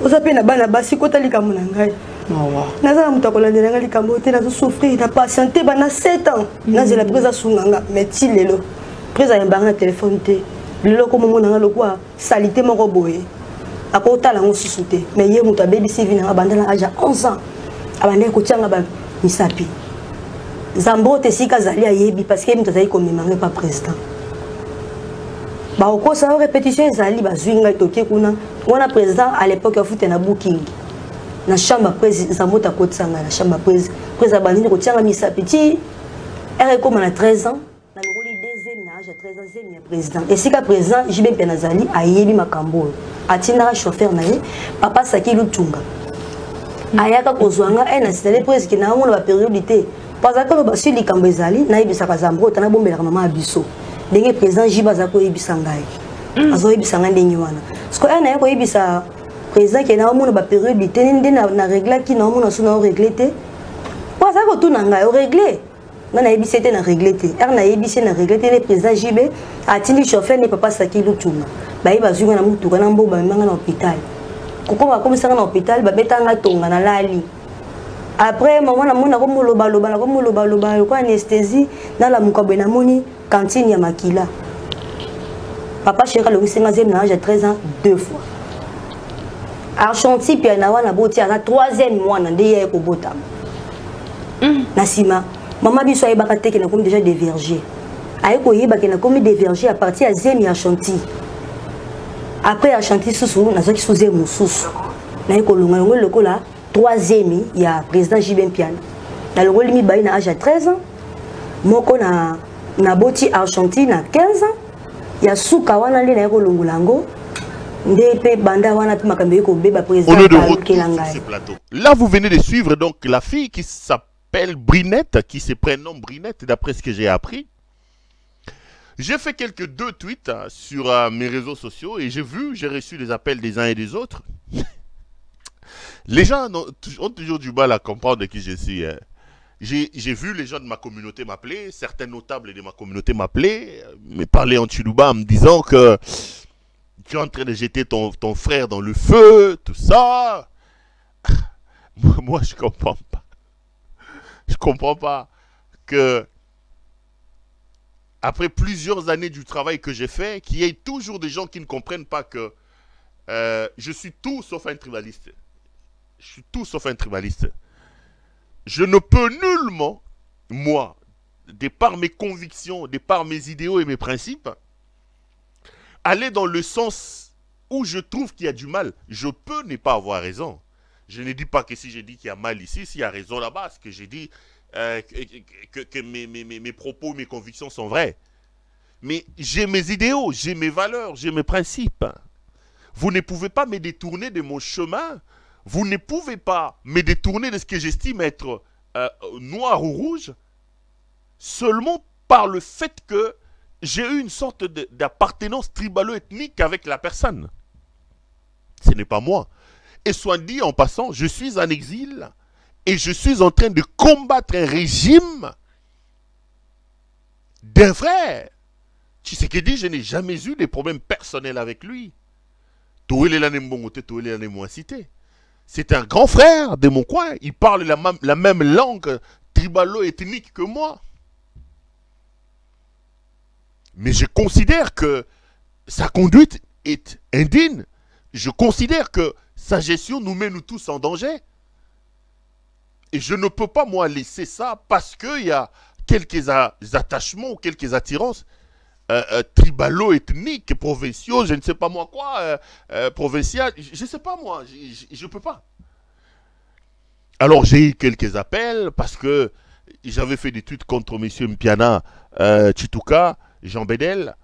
oza pe na bana basi kota likambo na ngai. Naza na moto akolandela nga likambo te nazo souffrir na patiente bana 7 ans. Nazela presa sunganga mais ti lelo presa yembanga na téléphone te. Lelo ko momo nanga lokwa salité moko boye. Akotala ngo susu te mais ye moto abebisi vi na bandala aja 11 ans. Abandela ko tianga ba misapi. Zambo te sika zali ayebi parce que moto azali komemanga pas président. Ba okosa répétition ezali bazwinga toke kuna wana président à l'époque afute na booking na chambre président Zambo ta kotsanga na chambre président bandini ko tianga misapi ti elle comme na 13 ans na ngoli deuxième na âge 13 ans deuxième président et sika président jibe penazali ayebi makambo atinaka chauffeur na ye papa saki lutunga ayaka kozwanga na installé presque na mona ba périodité parce que ba sili kambo ezali na yebisaka Zambo ta na bombela mama abiso ndenge président jiba za ko yebisa ngai azo yebisa nga ndenge wana sko na yako yebisa président ke na mona ba périodité ndenge na régler ki na mona so na régler te parce que tout na ngai o régler na yebisa te na régler te na yebisa na régler te le président jibe atindi chauffeur ne papa saki lutuma ba yeba zunga na mutu kana mbo ba manga na hôpital kokoma komisa na hôpital ba betanga tonga na lali. Après maman na mona ko moloba loba ko anesthésie na la mukabwe na moni cantine ya makila. Papa chéri le 5e âge à 13 ans 2 fois. Archanti puis na wana boti à 3e mois na ndeye ko bota. Na sima maman biso ayeba te ke na comme déjà des vergers. Aye ko yeba ke na comme des vergers à partir à zemi Archanti. Après Archanti susu na zoki suze mususu. Na ko longa longa lokola 3e ya président Jibem Piano. Na longo limi bayi na âge à 13 ans. Moko na boti Argentine à 15 ans. Ya suka wana le na ko longolango. Ndepe banda wana pe makambe ko beba président. On est de retour sur ce plateau. Là vous venez de suivre donc la fille qui s'appelle Brinette, qui se prénomme Brinette d'après ce que j'ai appris. J'ai fait quelques 2 tweets sur mes réseaux sociaux et j'ai reçu des appels des uns et des autres. Les gens ont toujours du mal à comprendre qui je suis. J'ai vu les gens de ma communauté m'appeler, certains notables de ma communauté m'appeler, me parler en Chiluba en me disant que tu es en train de jeter ton frère dans le feu, tout ça. Moi, je comprends pas. Je comprends pas que après plusieurs années du travail que j'ai fait, qu'il y ait toujours des gens qui ne comprennent pas que je suis tout sauf un tribaliste. Je suis tout sauf un tribaliste. Je ne peux nullement, moi, de par mes convictions, de par mes idéaux et mes principes, aller dans le sens où je trouve qu'il y a du mal. Je peux ne pas avoir raison. Je ne dis pas que si je dis qu'il y a mal ici, s'il y a raison là-bas, ce que j'ai dit, que mes propos, mes convictions sont vraies. Mais j'ai mes idéaux, j'ai mes valeurs, j'ai mes principes. Vous ne pouvez pas me détourner de mon chemin. Vous ne pouvez pas me détourner de ce que j'estime être noir ou rouge seulement par le fait que j'ai eu une sorte d'appartenance tribalo-ethnique avec la personne. Ce n'est pas moi. Et soit dit en passant, je suis en exil et je suis en train de combattre un régime d'un frère. Tshisekedi, je n'ai jamais eu des problèmes personnels avec lui. C'est un grand frère de mon coin. Il parle la même langue tribalo-ethnique que moi. Mais je considère que sa conduite est indigne. Je considère que sa gestion nous met nous tous en danger. Et je ne peux pas, moi, laisser ça parce qu'il y a quelques attachements ou quelques attirances tribalo-ethniques, provinciaux, je ne sais pas moi quoi, provincial, je ne sais pas moi, je ne peux pas. Alors j'ai eu quelques appels parce que j'avais fait des études contre M. Mpiana Chituka, Jean Bedel,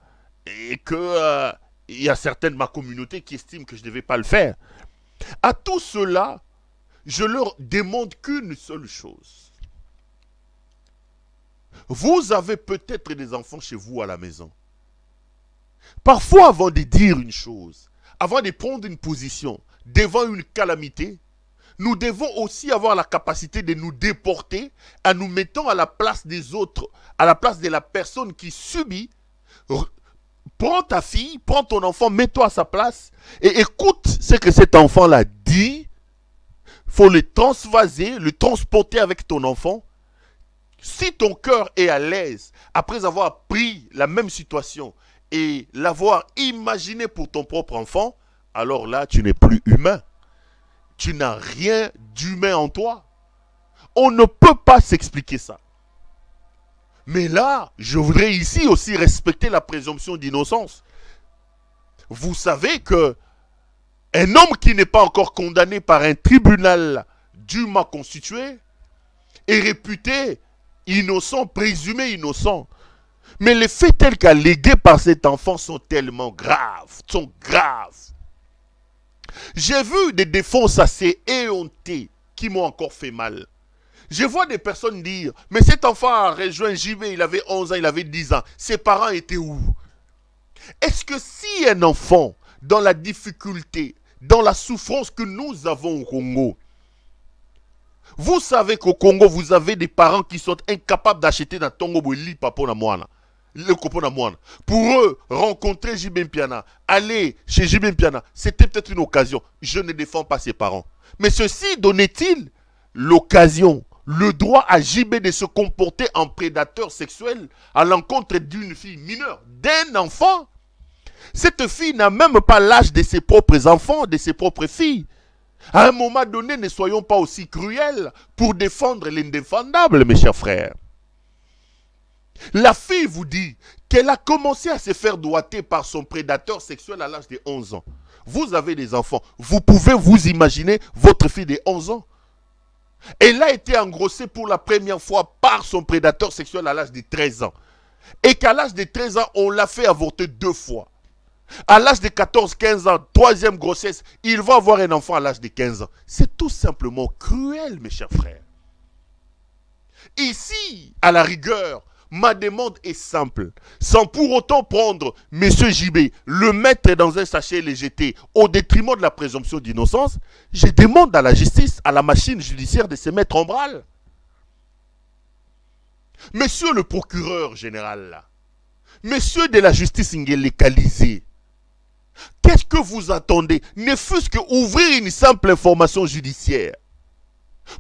et que il y a certaines de ma communauté qui estiment que je ne devais pas le faire. À tout cela, je leur demande qu'une seule chose. Vous avez peut-être des enfants chez vous à la maison. Parfois, avant de dire une chose, avant de prendre une position devant une calamité, nous devons aussi avoir la capacité de nous déporter en nous mettant à la place des autres, à la place de la personne qui subit. Prends ta fille, prends ton enfant, mets-toi à sa place et écoute ce que cet enfant-là dit. Il faut le transvaser, le transporter avec ton enfant. Si ton cœur est à l'aise, après avoir pris la même situation et l'avoir imaginé pour ton propre enfant, alors là, tu n'es plus humain. Tu n'as rien d'humain en toi. On ne peut pas s'expliquer ça. Mais là, je voudrais ici aussi respecter la présomption d'innocence. Vous savez que un homme qui n'est pas encore condamné par un tribunal dûment constitué est réputé innocent, présumé innocent. Mais les faits tels qu'allégués par cet enfant sont tellement graves, J'ai vu des défenses assez éhontées qui m'ont encore fait mal. Je vois des personnes dire, mais cet enfant a rejoint JB, il avait 11 ans, il avait 10 ans. Ses parents étaient où? Est-ce que si un enfant, dans la difficulté, dans la souffrance que nous avons au Congo, vous savez qu'au Congo, vous avez des parents qui sont incapables d'acheter dans Tongo Boli Papo na Moana. Pour eux, rencontrer JB Mpiana, aller chez JB Mpiana, c'était peut-être une occasion. Je ne défends pas ses parents. Mais ceci donnait-il l'occasion, le droit à JB de se comporter en prédateur sexuel à l'encontre d'une fille mineure, d'un enfant? Cette fille n'a même pas l'âge de ses propres enfants, de ses propres filles. À un moment donné, ne soyons pas aussi cruels pour défendre l'indéfendable, mes chers frères. La fille vous dit qu'elle a commencé à se faire doigter par son prédateur sexuel à l'âge de 11 ans. Vous avez des enfants. Vous pouvez vous imaginer votre fille de 11 ans. Elle a été engrossée pour la première fois par son prédateur sexuel à l'âge de 13 ans. Et qu'à l'âge de 13 ans, on l'a fait avorter 2 fois. À l'âge de 14-15 ans, 3e grossesse, il va avoir un enfant à l'âge de 15 ans. C'est tout simplement cruel, mes chers frères. Ici, à la rigueur, ma demande est simple. Sans pour autant prendre M. JB, le mettre dans un sachet et le jeter au détriment de la présomption d'innocence, je demande à la justice, à la machine judiciaire de se mettre en branle. Monsieur le procureur général, là, monsieur de la justice localisée, qu'est-ce que vous attendez? Ne fût-ce qu'ouvrir une simple information judiciaire.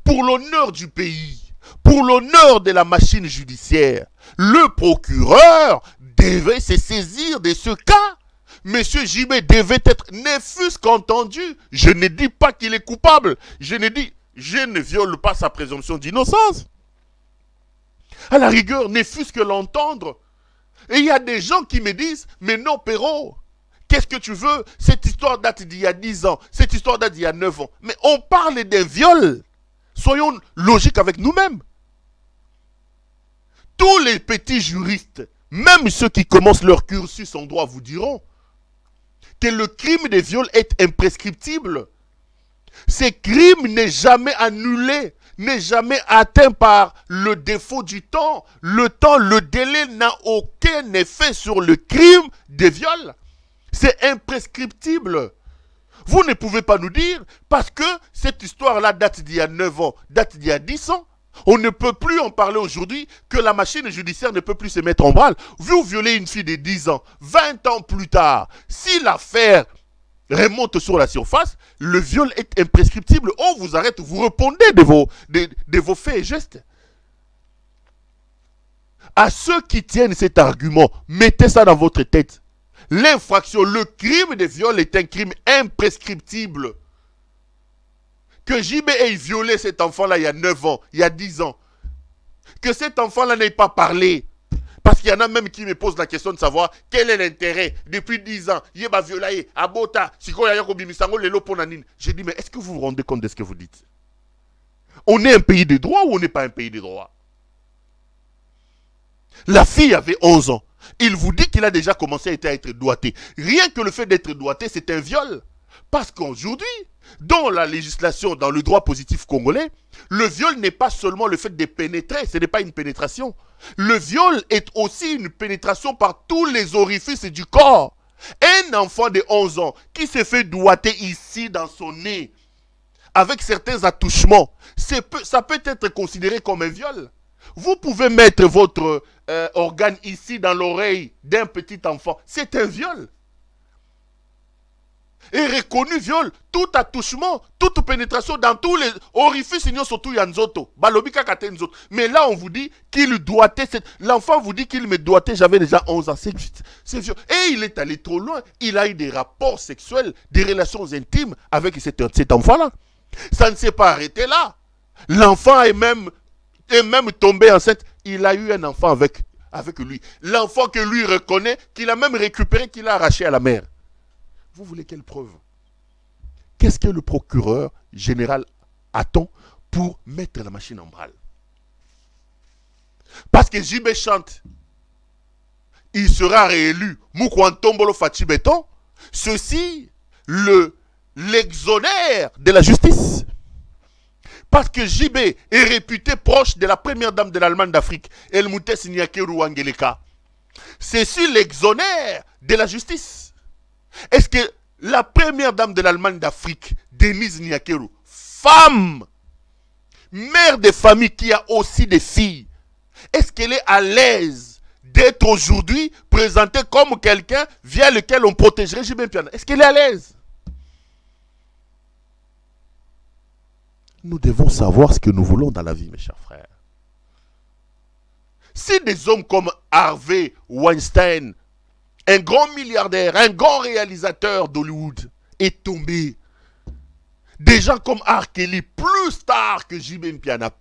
Pour l'honneur du pays, pour l'honneur de la machine judiciaire, le procureur devait se saisir de ce cas. Monsieur JB devait être, ne fût-ce qu'entendu. Je ne dis pas qu'il est coupable. Je ne viole pas sa présomption d'innocence. À la rigueur, ne fût-ce que l'entendre. Et il y a des gens qui me disent, mais non, Perrault, qu'est-ce que tu veux? Cette histoire date d'il y a 10 ans. Cette histoire date d'il y a 9 ans. Mais on parle d'un viol. Soyons logiques avec nous-mêmes. Tous les petits juristes, même ceux qui commencent leur cursus en droit, vous diront que le crime de viol est imprescriptible. Ce crime n'est jamais annulé, n'est jamais atteint par le défaut du temps. Le temps, le délai n'a aucun effet sur le crime de viol. C'est imprescriptible. Vous ne pouvez pas nous dire, parce que cette histoire-là date d'il y a 9 ans, date d'il y a 10 ans, on ne peut plus en parler aujourd'hui, que la machine judiciaire ne peut plus se mettre en branle. Vous violez une fille de 10 ans, 20 ans plus tard, si l'affaire remonte sur la surface, le viol est imprescriptible. On vous arrête, vous répondez de vos faits et gestes. À ceux qui tiennent cet argument, mettez ça dans votre tête. L'infraction, le crime de viol est un crime imprescriptible. Que JB ait violé cet enfant-là il y a 9 ans, il y a 10 ans. Que cet enfant-là n'ait pas parlé Parce qu'il y en a même qui me posent la question de savoir quel est l'intérêt. Depuis 10 ans, Yeba Violaye, Abota, Siko Yayako Bimisango, Lelo Ponanine. J'ai dit, mais est-ce que vous vous rendez compte de ce que vous dites? On est un pays de droit ou on n'est pas un pays de droit? La fille avait 11 ans. Il vous dit qu'il a déjà commencé à être doigté. Rien que le fait d'être doigté, c'est un viol. Parce qu'aujourd'hui, dans la législation, dans le droit positif congolais, le viol n'est pas seulement le fait de pénétrer, ce n'est pas une pénétration. Le viol est aussi une pénétration par tous les orifices du corps. Un enfant de 11 ans qui se fait doigter ici dans son nez, avec certains attouchements, ça peut être considéré comme un viol. Vous pouvez mettre votre organe ici dans l'oreille d'un petit enfant. C'est un viol. Et reconnu viol, tout attouchement, toute pénétration dans tous les orifices, surtout Yanzoto. Mais là, on vous dit qu'il doigtait. L'enfant vous dit qu'il me doigtait, j'avais déjà 11 ans. C'est viol. Et il est allé trop loin. Il a eu des rapports sexuels, des relations intimes avec cet enfant-là. Ça ne s'est pas arrêté là. L'enfant est même tombé enceinte. Il a eu un enfant avec lui. L'enfant que lui reconnaît, qu'il a même récupéré, qu'il a arraché à la mère. Vous voulez quelle preuve? Qu'est-ce que le procureur général attend pour mettre la machine en branle? Parce que JB chante, il sera réélu. Moukouantombolo Fachi Béton, ceci l'exonère de la justice. Parce que JB est réputé proche de la première dame de l'Allemagne d'Afrique, Helmut Sinyakeru Wangeleka. Ceci l'exonère de la justice. Est-ce que la première dame de l'Allemagne d'Afrique, Denise Nyakeru, femme, mère de famille qui a aussi des filles, est-ce qu'elle est à l'aise d'être aujourd'hui présentée comme quelqu'un via lequel on protégerait JB Mpiana? Est-ce qu'elle est à l'aise? Nous devons savoir ce que nous voulons dans la vie, mes chers frères. Si des hommes comme Harvey Weinstein, un grand milliardaire, un grand réalisateur d'Hollywood, est tombé. Des gens comme R. Kelly, plus tard que JB Mpiana,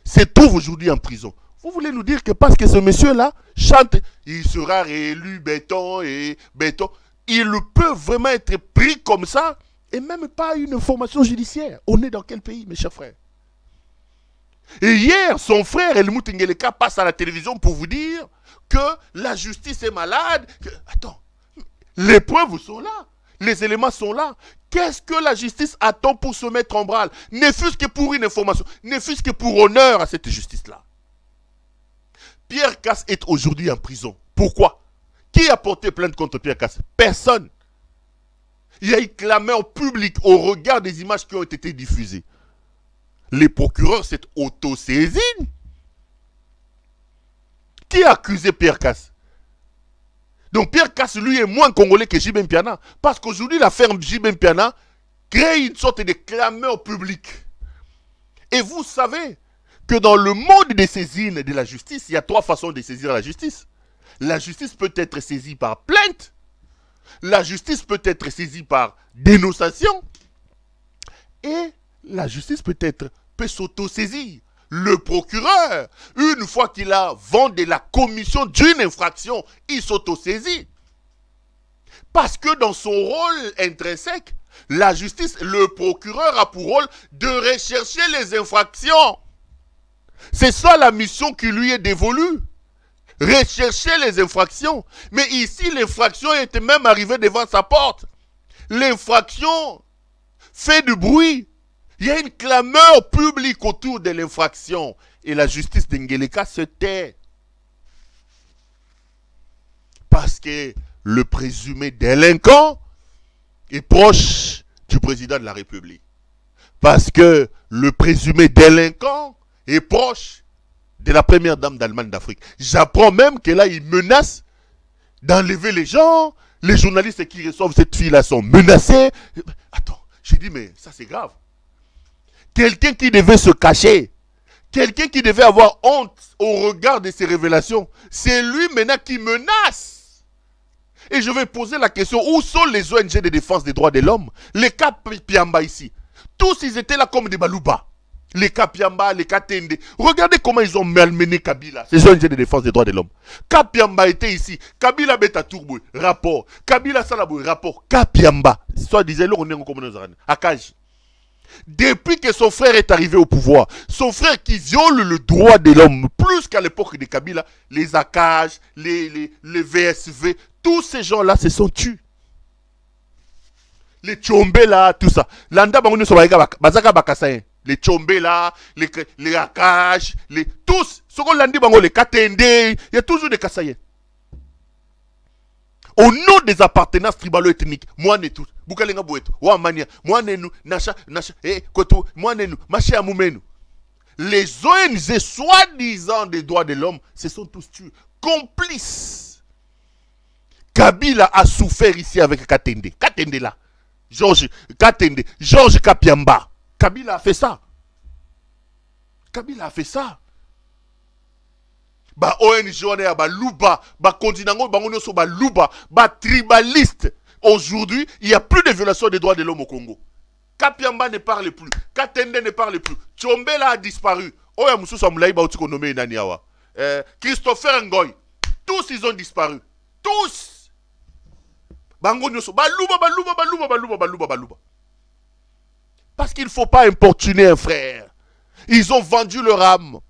se trouvent aujourd'hui en prison. Vous voulez nous dire que parce que ce monsieur-là chante, il sera réélu béton et béton, il peut vraiment être pris comme ça et même pas une information judiciaire. On est dans quel pays, mes chers frères? Et hier, son frère Helmut Ngeleka passe à la télévision pour vous dire que la justice est malade. Attends, les preuves sont là, les éléments sont là. Qu'est-ce que la justice attend pour se mettre en branle? Ne fût-ce que pour une information, ne fût-ce que pour honneur à cette justice-là. Pierre Casse est aujourd'hui en prison. Pourquoi? Qui a porté plainte contre Pierre Casse? Personne. Il y a eu clameur publique au regard des images qui ont été diffusées. Les procureurs s'est auto-saisine. Qui a accusé Pierre Casse? Donc Pierre Casse, lui, est moins congolais que JB Mpiana. Parce qu'aujourd'hui, l'affaire JB Mpiana crée une sorte de clameur publique. Et vous savez que dans le monde des saisines de la justice, il y a 3 façons de saisir la justice. La justice peut être saisie par plainte. La justice peut être saisie par dénonciation. Et la justice peut s'auto-saisir. Le procureur, une fois qu'il a vendu la commission d'une infraction, il s'auto-saisit. Parce que dans son rôle intrinsèque, la justice, le procureur a pour rôle de rechercher les infractions. C'est ça la mission qui lui est dévolue. Rechercher les infractions. Mais ici, l'infraction était même arrivée devant sa porte. L'infraction fait du bruit. Il y a une clameur publique autour de l'infraction. Et la justice d'Ngeleka se tait. Parce que le présumé délinquant est proche du président de la République. Parce que le présumé délinquant est proche de la première dame d'Allemagne d'Afrique. J'apprends même que là, il menace d'enlever les gens. Les journalistes qui reçoivent cette fille-là sont menacés. Attends, j'ai dit, mais ça c'est grave. Quelqu'un qui devait se cacher, quelqu'un qui devait avoir honte au regard de ces révélations, c'est lui maintenant qui menace. Et je vais poser la question, où sont les ONG de défense des droits de l'homme? Les cas Piamba ici, tous ils étaient là comme des balouba. Les Kapiamba, les Katende. Regardez comment ils ont malmené Kabila. Ces ONG de défense des droits de l'homme. Kapiamba était ici. Kabila Beta Tourbo, rapport. Kabila Salabo, rapport. Kapiamba. Soit disait le on est en Akaj. Depuis que son frère est arrivé au pouvoir, son frère qui viole le droit de l'homme, plus qu'à l'époque de Kabila, les Akaj, les VSV, tous ces gens-là se sont tués. Les Tchombela, tout ça. Landa Bangouni Sobaïga Bazaka Bakasayen. Les Tchombela, les Akaj, tous. Ce qu'on l'a dit, les Katende, il y a toujours des Kassaïens. Au nom des appartenances tribalo-ethniques, moi ne tous. Boukalenga Boueto, Ouamania, moi ne nous, Nacha, Koto, moi ne nous, Maché Amoumenu. Les ONG soi-disant des droits de l'homme se sont tous tués. Complices. Kabila a souffert ici avec Katende. Katende là. Georges Katende, Georges Kapiamba. Kabila a fait ça. Kabila a fait ça. Ba ONG on est ba Luba, ba continent ba on est ba Luba, ba tribaliste. Aujourd'hui, il n'y a plus de violation des droits de l'homme au Congo. Kapiamba ne parle plus, Katende ne parle plus, Tchombela a disparu. Oya Moussou Samoulaï ba otiko nommé Naniawa. Christopher Ngoy, tous ils ont disparu. Tous. Bango nyoso, ba Luba. Parce qu'il ne faut pas importuner un frère. Ils ont vendu leur âme.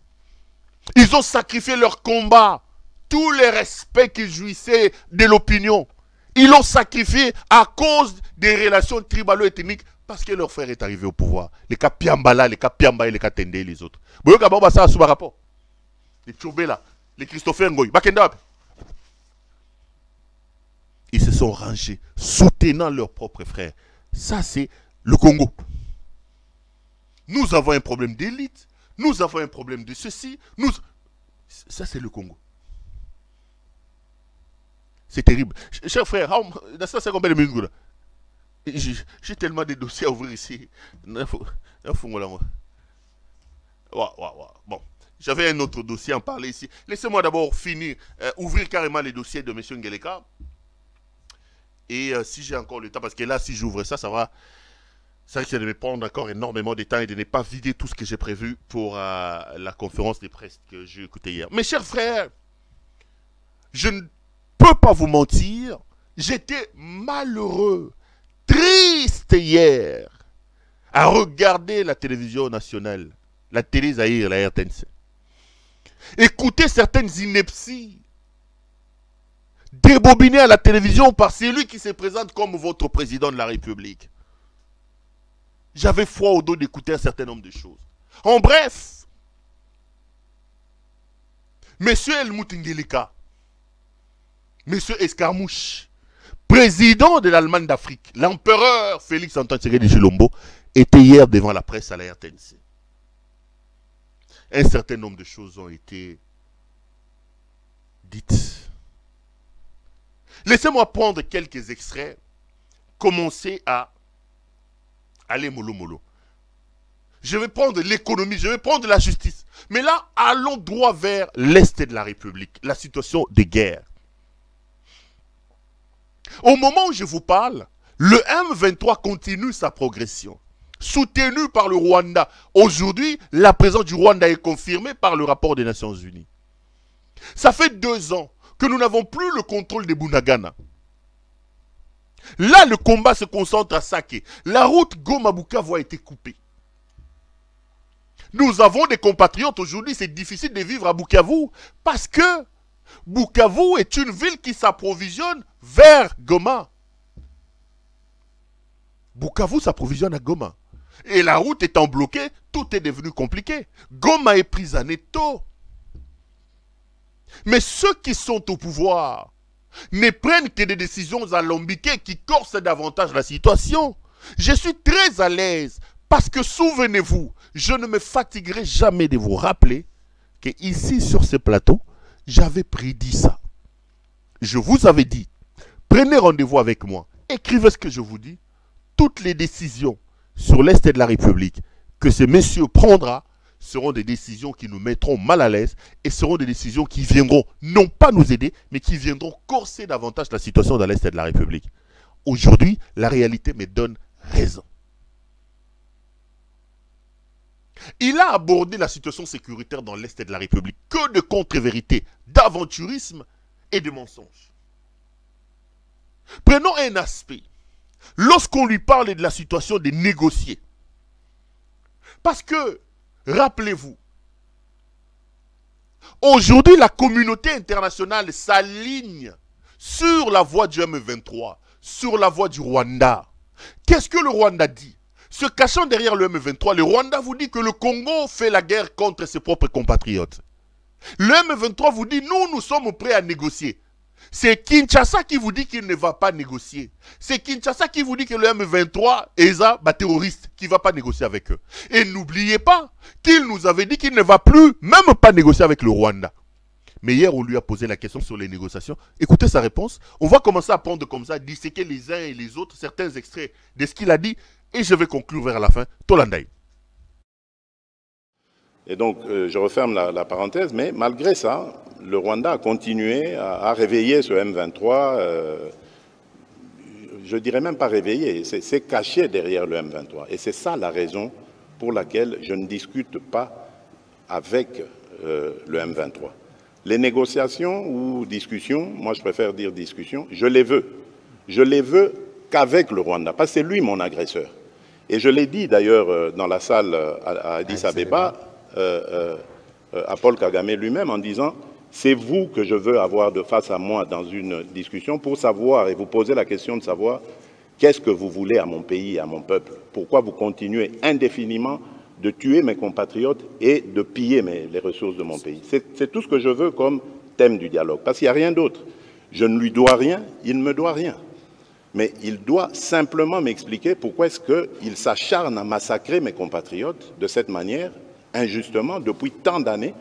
Ils ont sacrifié leur combat. Tout le respect qu'ils jouissaient de l'opinion. Ils l'ont sacrifié à cause des relations tribalo-ethniques parce que leur frère est arrivé au pouvoir. Les Kapiamba, les Kapiamba et les Katende et les autres. Les Tchobela, les Christopher Ngoy. Ils se sont rangés, soutenant leurs propres frères. Ça, c'est le Congo. Nous avons un problème d'élite. Nous avons un problème de ceci. Ça, c'est le Congo. C'est terrible. Cher frère, ça, c'est combien de minutes là? J'ai tellement de dossiers à ouvrir ici. Bon, j'avais un autre dossier à en parler ici. Laissez-moi d'abord finir, ouvrir carrément les dossiers de M. Ngeleka. Et si j'ai encore le temps, parce que là, si j'ouvre ça, ça va... Ça risque de me prendre encore énormément de temps et de ne pas vider tout ce que j'ai prévu pour la conférence de presse que j'ai écoutée hier. Mes chers frères, je ne peux pas vous mentir, j'étais malheureux, triste hier, à regarder la télévision nationale, la télé Zaïre, la RTNC. Écouter certaines inepties débobinées à la télévision par celui qui se présente comme votre président de la République. J'avais froid au dos d'écouter un certain nombre de choses. En bref, Monsieur Helmut Ngeleka, Monsieur Escarmouche, président de l'Allemagne d'Afrique, l'empereur Félix Antoine Tshisekedi Tshilombo, était hier devant la presse à la RTNC. Un certain nombre de choses ont été dites. Laissez-moi prendre quelques extraits, commencer à aller mollo. Je vais prendre l'économie, je vais prendre la justice. Mais là, allons droit vers l'Est de la République, la situation de guerre. Au moment où je vous parle, le M23 continue sa progression, soutenu par le Rwanda. Aujourd'hui, la présence du Rwanda est confirmée par le rapport des Nations Unies. Ça fait 2 ans que nous n'avons plus le contrôle de Bunagana. Là, le combat se concentre à Sake. La route Goma-Bukavu a été coupée. Nous avons des compatriotes aujourd'hui, c'est difficile de vivre à Bukavu parce que Bukavu est une ville qui s'approvisionne vers Goma. Bukavu s'approvisionne à Goma. Et la route étant bloquée, tout est devenu compliqué. Goma est prise en étau. Mais ceux qui sont au pouvoir ne prennent que des décisions alambiquées qui corsent davantage la situation. Je suis très à l'aise parce que souvenez-vous, je ne me fatiguerai jamais de vous rappeler que ici sur ce plateau, j'avais prédit ça. Je vous avais dit, prenez rendez-vous avec moi, écrivez ce que je vous dis, toutes les décisions sur l'Est de la République que ce monsieur prendra seront des décisions qui nous mettront mal à l'aise et seront des décisions qui viendront non pas nous aider, mais qui viendront corser davantage la situation dans l'Est de la République. Aujourd'hui, la réalité me donne raison. Il a abordé la situation sécuritaire dans l'Est de la République. Que de contre-vérités, d'aventurisme et de mensonges. Prenons un aspect. Lorsqu'on lui parle de la situation des négociés. Parce que, rappelez-vous, aujourd'hui la communauté internationale s'aligne sur la voie du M23, sur la voie du Rwanda. Qu'est-ce que le Rwanda dit? Se cachant derrière le M23, le Rwanda vous dit que le Congo fait la guerre contre ses propres compatriotes. Le M23 vous dit, nous sommes prêts à négocier. C'est Kinshasa qui vous dit qu'il ne va pas négocier. C'est Kinshasa qui vous dit que le M23 est un terroriste qui ne va pas négocier avec eux. Et n'oubliez pas qu'il nous avait dit qu'il ne va plus, même pas négocier avec le Rwanda. Mais hier, on lui a posé la question sur les négociations. Écoutez sa réponse. On va commencer à prendre comme ça, disséquer les uns et les autres, certains extraits de ce qu'il a dit. Et je vais conclure vers la fin. Tolandaï. Et donc, je referme la parenthèse, mais malgré ça, le Rwanda a continué à réveiller ce M23. Je dirais même pas réveiller, c'est caché derrière le M23. Et c'est ça la raison pour laquelle je ne discute pas avec le M23. Les négociations ou discussions, moi je préfère dire discussions, je les veux. Je les veux qu'avec le Rwanda, parce que c'est lui mon agresseur. Et je l'ai dit d'ailleurs dans la salle à Addis Abeba, à Paul Kagame lui-même, en disant « C'est vous que je veux avoir de face à moi dans une discussion pour savoir et vous poser la question de savoir qu'est-ce que vous voulez à mon pays et à mon peuple. Pourquoi vous continuez indéfiniment de tuer mes compatriotes et de piller les ressources de mon pays. C'est tout ce que je veux comme thème du dialogue, parce qu'il n'y a rien d'autre. Je ne lui dois rien, il ne me doit rien. Mais il doit simplement m'expliquer pourquoi est-ce qu'il s'acharne à massacrer mes compatriotes de cette manière, injustement, depuis tant d'années,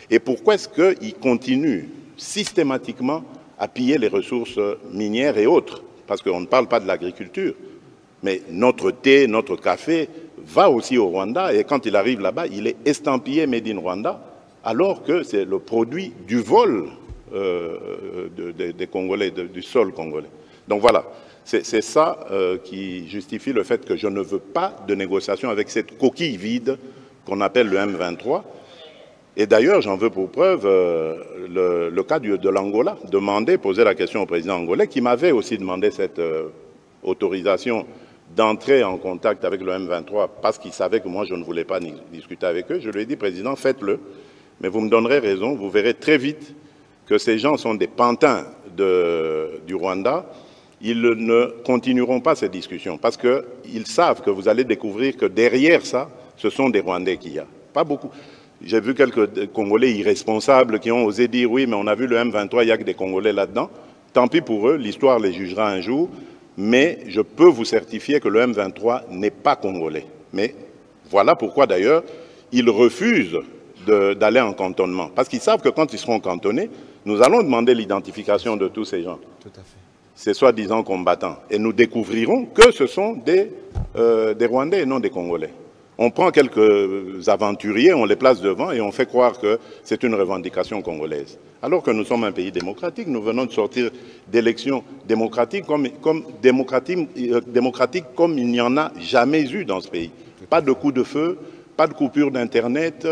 et pourquoi est-ce qu'il continue systématiquement à piller les ressources minières et autres, parce qu'on ne parle pas de l'agriculture, mais notre thé, notre café va aussi au Rwanda, et quand il arrive là-bas, il est estampillé Made in Rwanda, alors que c'est le produit du vol des Congolais, du sol congolais. Donc voilà, c'est ça qui justifie le fait que je ne veux pas de négociation avec cette coquille vide qu'on appelle le M23. Et d'ailleurs, j'en veux pour preuve le cas de l'Angola, poser la question au président angolais, qui m'avait aussi demandé cette autorisation d'entrer en contact avec le M23 parce qu'il savait que moi, je ne voulais pas discuter avec eux. Je lui ai dit, président, faites-le, mais vous me donnerez raison, vous verrez très vite que ces gens sont des pantins du Rwanda. Ils ne continueront pas ces discussions parce qu'ils savent que vous allez découvrir que derrière ça, ce sont des Rwandais qu'il y a. Pas beaucoup. J'ai vu quelques Congolais irresponsables qui ont osé dire « oui, mais on a vu le M23, il n'y a que des Congolais là-dedans ». Tant pis pour eux, l'histoire les jugera un jour. Mais je peux vous certifier que le M23 n'est pas congolais. Mais voilà pourquoi d'ailleurs, ils refusent d'aller en cantonnement. Parce qu'ils savent que quand ils seront cantonnés, nous allons demander l'identification de tous ces gens. Tout à fait. Ces soi-disant combattants. Et nous découvrirons que ce sont des Rwandais et non des Congolais. On prend quelques aventuriers, on les place devant et on fait croire que c'est une revendication congolaise. Alors que nous sommes un pays démocratique, nous venons de sortir d'élections démocratiques comme il n'y en a jamais eu dans ce pays. Pas de coup de feu, pas de coupure d'Internet,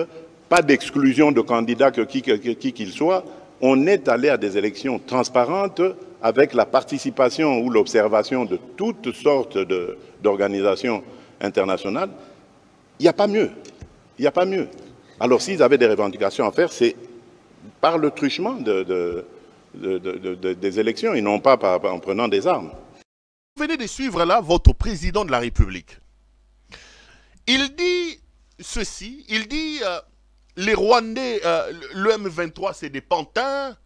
pas d'exclusion de candidats qui qu'ils soient. On est allé à des élections transparentes avec la participation ou l'observation de toutes sortes d'organisations internationales. Il n'y a pas mieux. Il n'y a pas mieux. Alors, s'ils avaient des revendications à faire, c'est par le truchement des élections et non pas en prenant des armes. Vous venez de suivre là votre président de la République. Il dit ceci, il dit les Rwandais, le M23 c'est des pantins,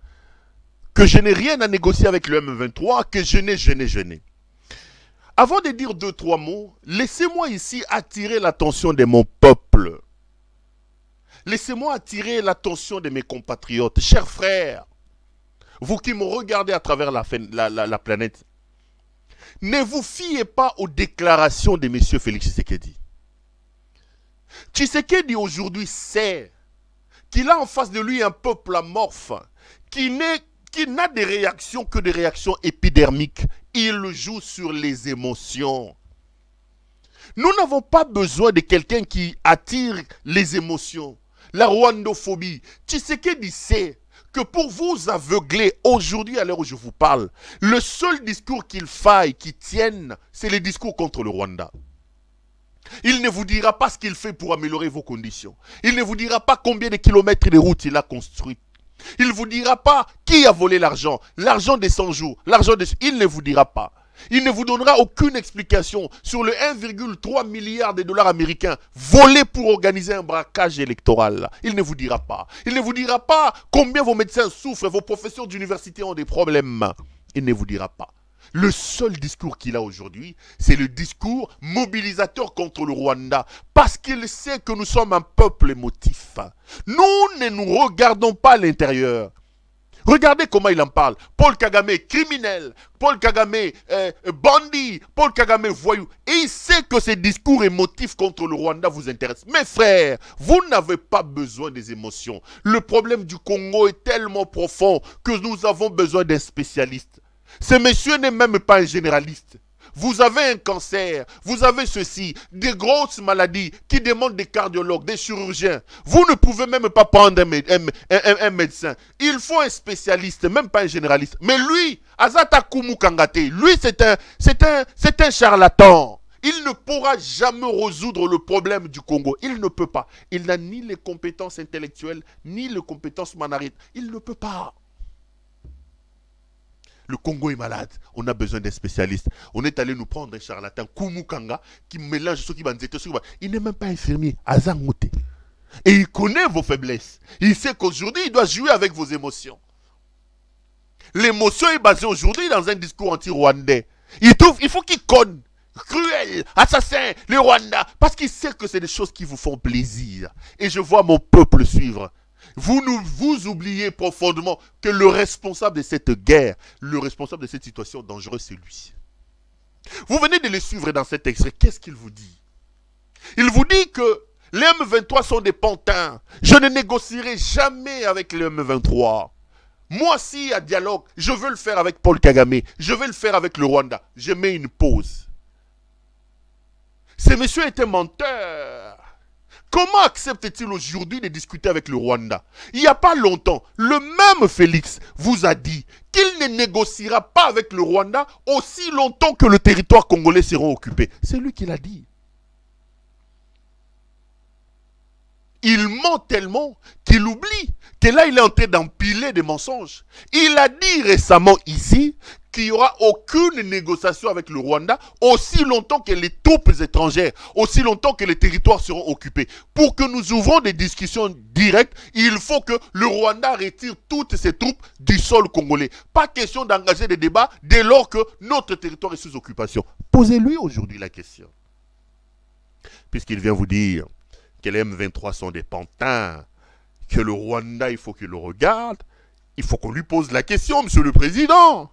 que je n'ai rien à négocier avec le M23, que je n'ai. Avant de dire 2-3 mots, laissez-moi ici attirer l'attention de mon peuple. Laissez-moi attirer l'attention de mes compatriotes. Chers frères, vous qui me regardez à travers la planète, ne vous fiez pas aux déclarations de M. Félix Tshisekedi. Tshisekedi aujourd'hui sait qu'il a en face de lui un peuple amorphe qui n'a des réactions que des réactions épidermiques. Il joue sur les émotions. Nous n'avons pas besoin de quelqu'un qui attire les émotions. La rwandophobie. Tshisekedi sait que pour vous aveugler, aujourd'hui à l'heure où je vous parle, le seul discours qu'il faille, qui tienne, c'est le discours contre le Rwanda. Il ne vous dira pas ce qu'il fait pour améliorer vos conditions. Il ne vous dira pas combien de kilomètres de routes il a construit. Il ne vous dira pas qui a volé l'argent des 100 jours, il ne vous dira pas. Il ne vous donnera aucune explication sur le 1,3 milliard de dollars américains volés pour organiser un braquage électoral. Il ne vous dira pas. Il ne vous dira pas combien vos médecins souffrent, vos professeurs d'université ont des problèmes. Il ne vous dira pas. Le seul discours qu'il a aujourd'hui, c'est le discours mobilisateur contre le Rwanda. Parce qu'il sait que nous sommes un peuple émotif. Nous ne nous regardons pas à l'intérieur. Regardez comment il en parle. Paul Kagame criminel, Paul Kagame bandit, Paul Kagame voyou. Et il sait que ces discours émotifs contre le Rwanda vous intéressent. Mes frères, vous n'avez pas besoin des émotions. Le problème du Congo est tellement profond que nous avons besoin d'un spécialiste. Ce monsieur n'est même pas un généraliste. Vous avez un cancer, vous avez ceci, des grosses maladies qui demandent des cardiologues, des chirurgiens. Vous ne pouvez même pas prendre un médecin. Il faut un spécialiste, même pas un généraliste. Mais lui, Azata Kumu Kangate, lui c'est un charlatan. Il ne pourra jamais résoudre le problème du Congo. Il ne peut pas. Il n'a ni les compétences intellectuelles, ni les compétences managériales. Il ne peut pas. Le Congo est malade, on a besoin d'un spécialiste. On est allé nous prendre un charlatan, Kumukanga, qui mélange ce qui va nous. Il n'est même pas infirmier, Azangote. Et il connaît vos faiblesses. Il sait qu'aujourd'hui, il doit jouer avec vos émotions. L'émotion est basée aujourd'hui dans un discours anti-rwandais. Il faut qu'il conne. Cruel, assassin, les Rwandais. Parce qu'il sait que c'est des choses qui vous font plaisir. Et je vois mon peuple suivre. Vous oubliez profondément que le responsable de cette guerre, le responsable de cette situation dangereuse, c'est lui. Vous venez de le suivre dans cet extrait. Qu'est-ce qu'il vous dit? Il vous dit que les M23 sont des pantins. Je ne négocierai jamais avec les M23. Moi, s'il y a dialogue, je veux le faire avec Paul Kagame. Je veux le faire avec le Rwanda. Je mets une pause. Ce monsieur est un menteur. Comment accepte-t-il aujourd'hui de discuter avec le Rwanda? Il n'y a pas longtemps, le même Félix vous a dit qu'il ne négociera pas avec le Rwanda aussi longtemps que le territoire congolais sera occupé. C'est lui qui l'a dit. Il ment tellement qu'il oublie que là, il est en train d'empiler des mensonges. Il a dit récemment ici qu'il n'y aura aucune négociation avec le Rwanda aussi longtemps que les troupes étrangères, aussi longtemps que les territoires seront occupés. Pour que nous ouvrons des discussions directes, il faut que le Rwanda retire toutes ses troupes du sol congolais. Pas question d'engager des débats dès lors que notre territoire est sous occupation. Posez-lui aujourd'hui la question. Puisqu'il vient vous dire que les M23 sont des pantins, que le Rwanda, il faut qu'il le regarde, il faut qu'on lui pose la question, monsieur le président.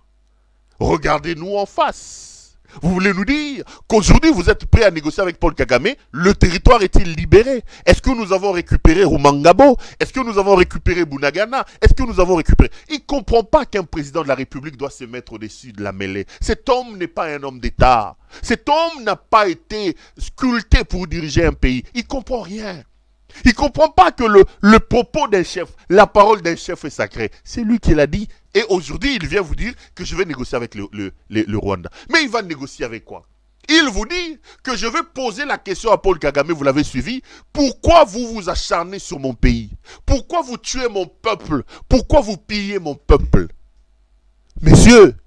Regardez-nous en face. Vous voulez nous dire qu'aujourd'hui, vous êtes prêt à négocier avec Paul Kagame? Le territoire est-il libéré? Est-ce que nous avons récupéré Rumangabo? Est-ce que nous avons récupéré Bunagana? Est-ce que nous avons récupéré... Il ne comprend pas qu'un président de la République doit se mettre au-dessus de la mêlée. Cet homme n'est pas un homme d'État. Cet homme n'a pas été sculpté pour diriger un pays. Il ne comprend rien. Il ne comprend pas que le propos d'un chef, la parole d'un chef est sacrée. C'est lui qui l'a dit. Et aujourd'hui, il vient vous dire que je vais négocier avec le Rwanda. Mais il va négocier avec quoi? Il vous dit que je vais poser la question à Paul Kagame, vous l'avez suivi. Pourquoi vous vous acharnez sur mon pays? Pourquoi vous tuez mon peuple? Pourquoi vous pillez mon peuple? Messieurs,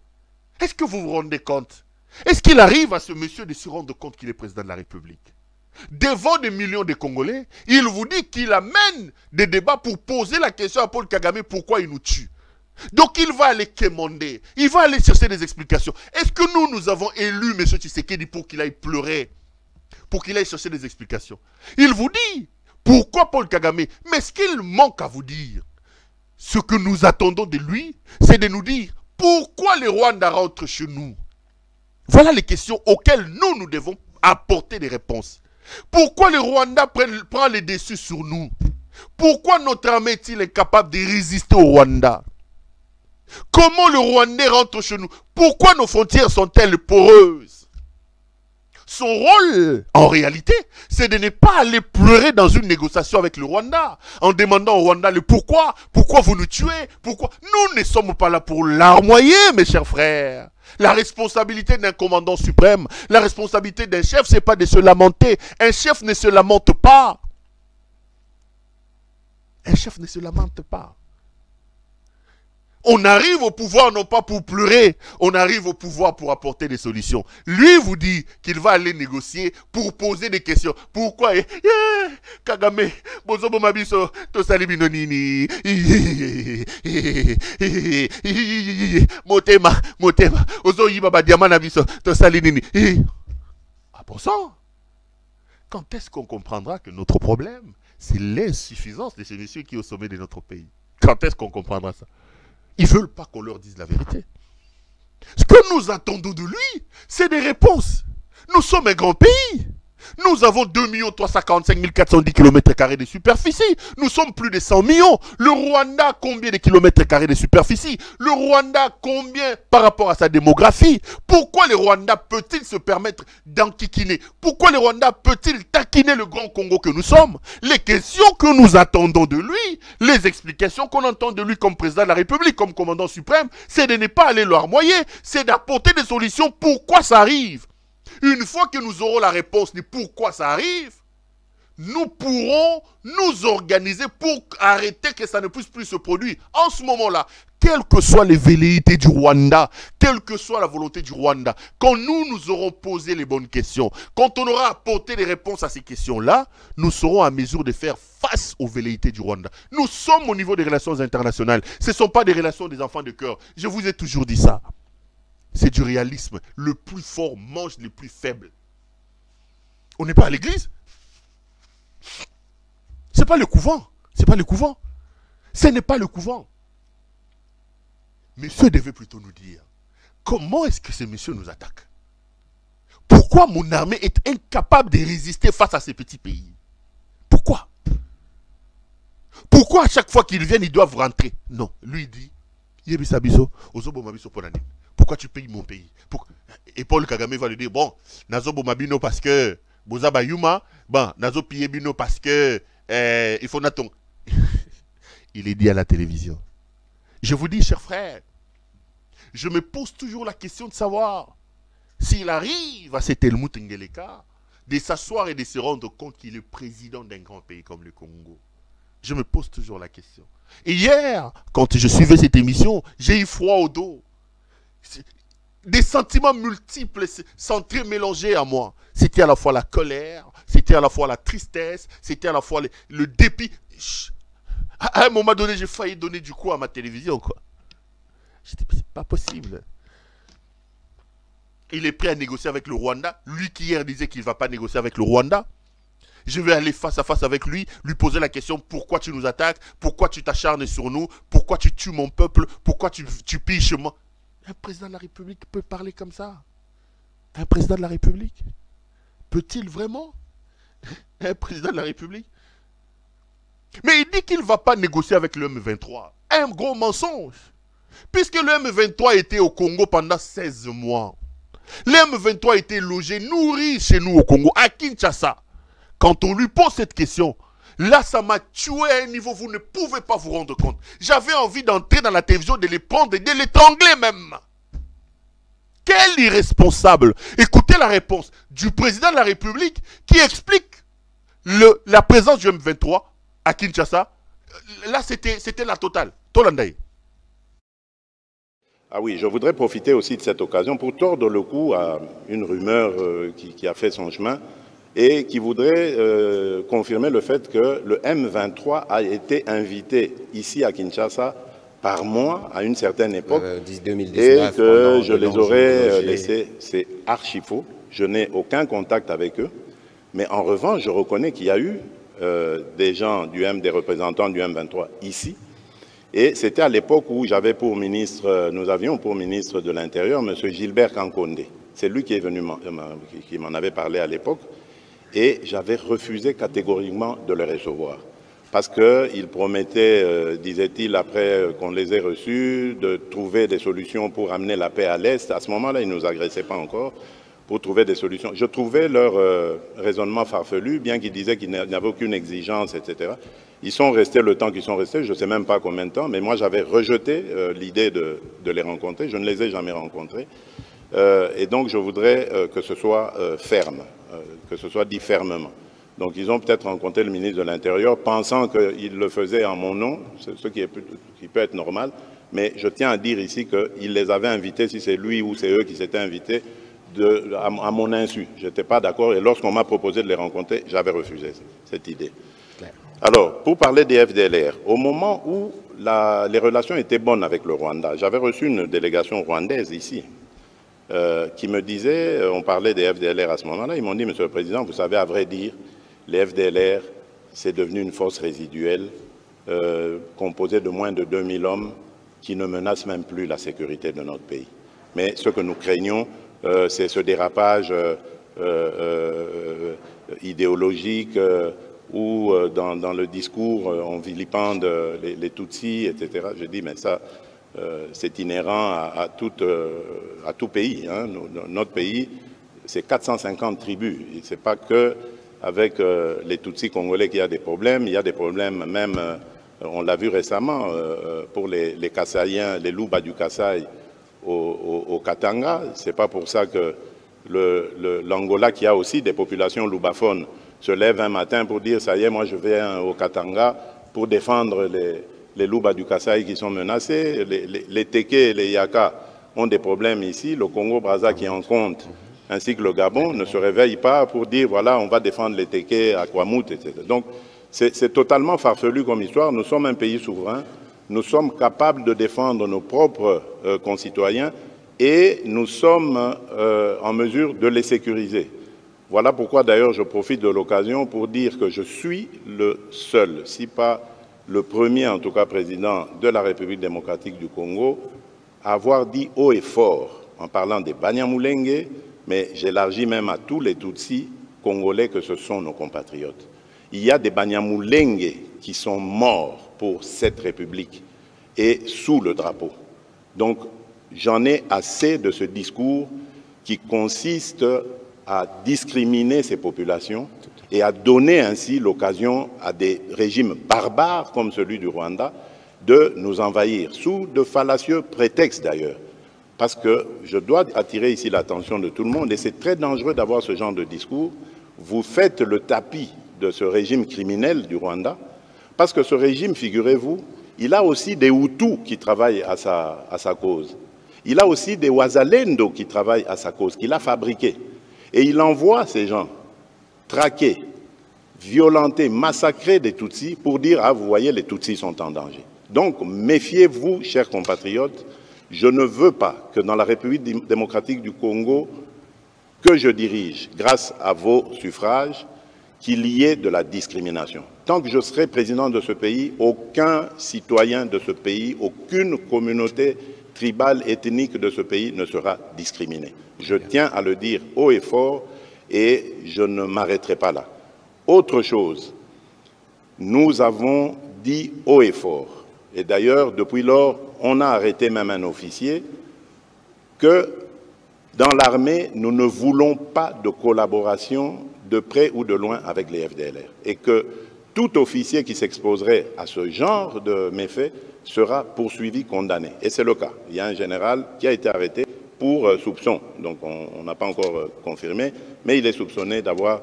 est-ce que vous vous rendez compte? Est-ce qu'il arrive à ce monsieur de se rendre compte qu'il est président de la République? Devant des millions de Congolais, il vous dit qu'il amène des débats pour poser la question à Paul Kagame pourquoi il nous tue. Donc il va aller quémander, il va aller chercher des explications. Est-ce que nous avons élu M. Tshisekedi pour qu'il aille pleurer, pour qu'il aille chercher des explications? Il vous dit, pourquoi Paul Kagame? Mais ce qu'il manque à vous dire, ce que nous attendons de lui, c'est de nous dire, pourquoi les Rwandais rentrent chez nous? Voilà les questions auxquelles nous devons apporter des réponses. Pourquoi le Rwanda prend les dessus sur nous? Pourquoi notre armée est-il incapable de résister au Rwanda? Comment le Rwandais rentre chez nous? Pourquoi nos frontières sont-elles poreuses? Son rôle, en réalité, c'est de ne pas aller pleurer dans une négociation avec le Rwanda, en demandant au Rwanda le pourquoi vous nous tuez, pourquoi. Nous ne sommes pas là pour larmoyer, mes chers frères. La responsabilité d'un commandant suprême, la responsabilité d'un chef, c'est pas de se lamenter. Un chef ne se lamente pas. Un chef ne se lamente pas. On arrive au pouvoir non pas pour pleurer, on arrive au pouvoir pour apporter des solutions. Lui vous dit qu'il va aller négocier pour poser des questions. Pourquoi Kagame, bozobo mabiso, to salibino nini, motema, ozo yibaba diamana biso, to salinini. Ah pour ça, quand est-ce qu'on comprendra que notre problème, c'est l'insuffisance de ces messieurs qui est au sommet de notre pays? Quand est-ce qu'on comprendra ça? Ils ne veulent pas qu'on leur dise la vérité. Ce que nous attendons de lui, c'est des réponses. Nous sommes un grand pays. Nous avons 2 345 410 km² de superficie. Nous sommes plus de 100 millions. Le Rwanda, combien de kilomètres carrés de superficie? Le Rwanda, combien par rapport à sa démographie? Pourquoi le Rwanda peut-il se permettre d'enquiquiner? Pourquoi le Rwanda peut-il taquiner le grand Congo que nous sommes? Les questions que nous attendons de lui, les explications qu'on entend de lui comme président de la République, comme commandant suprême, c'est de ne pas aller larmoyer, c'est d'apporter des solutions. Pourquoi ça arrive? Une fois que nous aurons la réponse de pourquoi ça arrive, nous pourrons nous organiser pour arrêter que ça ne puisse plus se produire. En ce moment-là, quelles que soient les velléités du Rwanda, quelle que soit la volonté du Rwanda, quand nous aurons posé les bonnes questions, quand on aura apporté les réponses à ces questions-là, nous serons à mesure de faire face aux velléités du Rwanda. Nous sommes au niveau des relations internationales. Ce ne sont pas des relations des enfants de cœur. Je vous ai toujours dit ça. C'est du réalisme. Le plus fort mange les plus faibles. On n'est pas à l'église. Ce n'est pas le couvent. Ce n'est pas le couvent. Ce n'est pas le couvent. Monsieur devait plutôt nous dire, comment est-ce que ces messieurs nous attaquent? Pourquoi mon armée est incapable de résister face à ces petits pays? Pourquoi? Pourquoi à chaque fois qu'ils viennent, ils doivent rentrer? Non, lui dit, Yebisabiso, Ozobo Mabiso Ponani. Pourquoi tu payes mon pays? Et Paul Kagame va lui dire, bon, Nazo Bomabino parce que Bozaba Yuma, bon, Nazo Piebino parce que il faut Naton. Il est dit à la télévision. Je vous dis, chers frères, je me pose toujours la question de savoir s'il arrive à cet Helmut Ngeleka de s'asseoir et de se rendre compte qu'il est président d'un grand pays comme le Congo. Je me pose toujours la question. Et hier, quand je suivais cette émission, j'ai eu froid au dos. Des sentiments multiples s'entremêlanger à moi. C'était à la fois la colère, c'était à la fois la tristesse, c'était à la fois le dépit. À un moment donné, j'ai failli donner du coup à ma télévision, quoi. J'étais, c'est pas possible. Il est prêt à négocier avec le Rwanda. Lui qui hier disait qu'il ne va pas négocier avec le Rwanda. Je vais aller face à face avec lui, lui poser la question, pourquoi tu nous attaques? Pourquoi tu t'acharnes sur nous? Pourquoi tu tues mon peuple? Pourquoi tu pilles chez moi? Un président de la République peut parler comme ça? Un président de la République? Peut-il vraiment? Un président de la République? Mais il dit qu'il ne va pas négocier avec le M23. Un gros mensonge. Puisque le M23 était au Congo pendant 16 mois. Le M23 était logé, nourri chez nous au Congo, à Kinshasa. Quand on lui pose cette question, là ça m'a tué à un niveau, vous ne pouvez pas vous rendre compte. J'avais envie d'entrer dans la télévision, de les prendre et de l'étrangler même. Quel irresponsable! Écoutez la réponse du président de la République qui explique la présence du M23 à Kinshasa. Là, c'était la totale. Tolandaï. Ah oui, je voudrais profiter aussi de cette occasion pour tordre le cou à une rumeur qui a fait son chemin et qui voudrait confirmer le fait que le M23 a été invité ici à Kinshasa par moi à une certaine époque 2019, et que je les aurais laissés. C'est archi faux. Je n'ai aucun contact avec eux. Mais en revanche, je reconnais qu'il y a eu des gens des représentants du M23 ici. Et c'était à l'époque où j'avais pour ministre, nous avions pour ministre de l'Intérieur M. Gilbert Kankonde. C'est lui qui est venu, qui m'en avait parlé à l'époque. Et j'avais refusé catégoriquement de le recevoir. Parce qu'il promettait, disait-il, après qu'on les ait reçus, de trouver des solutions pour amener la paix à l'Est. À ce moment-là, ils ne nous agressaient pas encore. pour trouver des solutions. Je trouvais leur raisonnement farfelu, bien qu'ils disaient qu'ils n'avaient aucune exigence, etc. Ils sont restés le temps qu'ils sont restés, je ne sais même pas combien de temps, mais moi j'avais rejeté l'idée de les rencontrer, je ne les ai jamais rencontrés. Et donc je voudrais que ce soit ferme, que ce soit dit fermement. Donc ils ont peut-être rencontré le ministre de l'Intérieur pensant qu'il le faisait en mon nom, ce qui peut être normal, mais je tiens à dire ici qu'il les avait invités, si c'est lui ou c'est eux qui s'étaient invités, à mon insu. Je n'étais pas d'accord et lorsqu'on m'a proposé de les rencontrer, j'avais refusé cette idée. Alors, pour parler des FDLR, au moment où les relations étaient bonnes avec le Rwanda, j'avais reçu une délégation rwandaise ici qui me disait, on parlait des FDLR à ce moment-là, ils m'ont dit, Monsieur le Président, vous savez, à vrai dire, les FDLR, c'est devenu une force résiduelle composée de moins de 2000 hommes qui ne menacent même plus la sécurité de notre pays. Mais ce que nous craignons, c'est ce dérapage idéologique où dans le discours on vilipende les Tutsis, etc. Je dis mais ça c'est inhérent à tout pays. Hein. Notre pays, c'est 450 tribus. Ce n'est pas que avec les Tutsis congolais qu'il y a des problèmes. Il y a des problèmes même, on l'a vu récemment, pour les Kassaïens, les Luba du Kasaï, au Katanga. Ce n'est pas pour ça que l'Angola, qui a aussi des populations loubaphones, se lève un matin pour dire « ça y est, moi je vais au Katanga pour défendre les Luba du Kasaï qui sont menacés ». Les Teke et les Yaka ont des problèmes ici. Le Congo-Brazza qui en compte, ainsi que le Gabon, ne se réveille pas pour dire « voilà, on va défendre les Teke à Kwamut », etc. Donc c'est totalement farfelu comme histoire. Nous sommes un pays souverain. Nous sommes capables de défendre nos propres concitoyens et nous sommes en mesure de les sécuriser. Voilà pourquoi d'ailleurs je profite de l'occasion pour dire que je suis le seul, si pas le premier en tout cas président de la République démocratique du Congo, à avoir dit haut et fort, en parlant des Banyamulenge, mais j'élargis même à tous les Tutsis congolais que ce sont nos compatriotes. Il y a des Banyamulenge qui sont morts pour cette République et sous le drapeau. Donc, j'en ai assez de ce discours qui consiste à discriminer ces populations et à donner ainsi l'occasion à des régimes barbares comme celui du Rwanda de nous envahir, sous de fallacieux prétextes d'ailleurs. Parce que je dois attirer ici l'attention de tout le monde, et c'est très dangereux d'avoir ce genre de discours. Vous faites le tapis de ce régime criminel du Rwanda, parce que ce régime, figurez-vous, il a aussi des Hutus qui travaillent à sa cause. Il a aussi des Wazalendo qui travaillent à sa cause, qu'il a fabriqués. Et il envoie ces gens traquer, violenter, massacrer des Tutsis pour dire « ah, vous voyez, les Tutsis sont en danger ». Donc, méfiez-vous, chers compatriotes, je ne veux pas que dans la République démocratique du Congo, que je dirige, grâce à vos suffrages, qu'il y ait de la discrimination. Tant que je serai président de ce pays, aucun citoyen de ce pays, aucune communauté tribale, ethnique de ce pays ne sera discriminé. Je tiens à le dire haut et fort et je ne m'arrêterai pas là. Autre chose, nous avons dit haut et fort, et d'ailleurs, depuis lors, on a arrêté même un officier, que dans l'armée, nous ne voulons pas de collaboration de près ou de loin avec les FDLR. Et que tout officier qui s'exposerait à ce genre de méfaits sera poursuivi, condamné. Et c'est le cas. Il y a un général qui a été arrêté pour soupçon. Donc on n'a pas encore confirmé, mais il est soupçonné d'avoir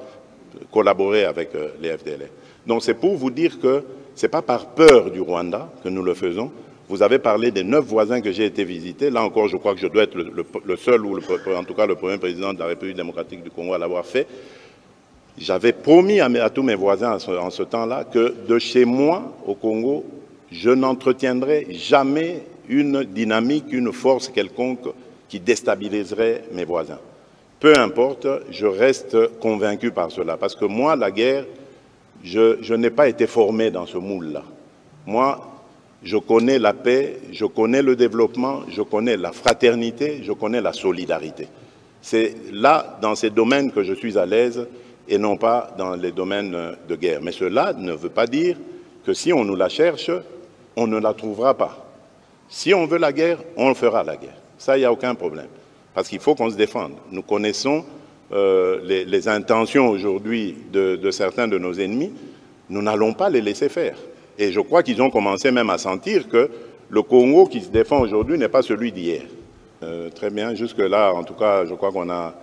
collaboré avec les FDLR. Donc c'est pour vous dire que ce n'est pas par peur du Rwanda que nous le faisons. Vous avez parlé des 9 voisins que j'ai été visiter. Là encore, je crois que je dois être le seul, ou en tout cas le premier président de la République démocratique du Congo à l'avoir fait. J'avais promis à tous mes voisins en ce temps-là que de chez moi, au Congo, je n'entretiendrai jamais une dynamique, une force quelconque qui déstabiliserait mes voisins. Peu importe, je reste convaincu par cela. Parce que moi, la guerre, je n'ai pas été formé dans ce moule-là. Moi, je connais la paix, je connais le développement, je connais la fraternité, je connais la solidarité. C'est là, dans ces domaines, que je suis à l'aise et non pas dans les domaines de guerre. Mais cela ne veut pas dire que si on nous la cherche, on ne la trouvera pas. Si on veut la guerre, on fera la guerre. Ça, il n'y a aucun problème. parce qu'il faut qu'on se défende. Nous connaissons les intentions aujourd'hui de certains de nos ennemis. Nous n'allons pas les laisser faire. Et je crois qu'ils ont commencé même à sentir que le Congo qui se défend aujourd'hui n'est pas celui d'hier. Très bien, jusque-là, en tout cas, je crois qu'on a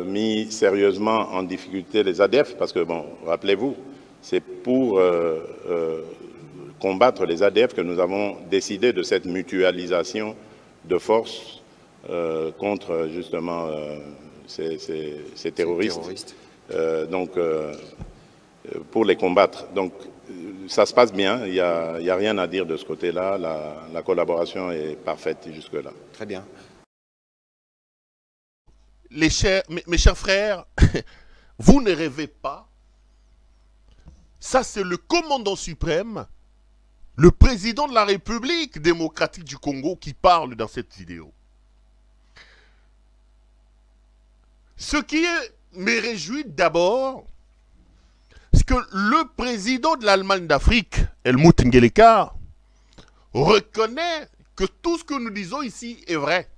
mis sérieusement en difficulté les ADF, parce que, bon, rappelez-vous, c'est pour combattre les ADF que nous avons décidé de cette mutualisation de forces contre, justement, ces terroristes. Donc, pour les combattre. Donc, ça se passe bien, il n'y a rien à dire de ce côté-là, la collaboration est parfaite jusque-là. Très bien. Mes chers frères, vous ne rêvez pas. Ça, c'est le commandant suprême, le président de la République démocratique du Congo qui parle dans cette vidéo. Ce qui me réjouit d'abord, c'est que le président de l'Allemagne d'Afrique, Helmut Ngeleka, reconnaît que tout ce que nous disons ici est vrai.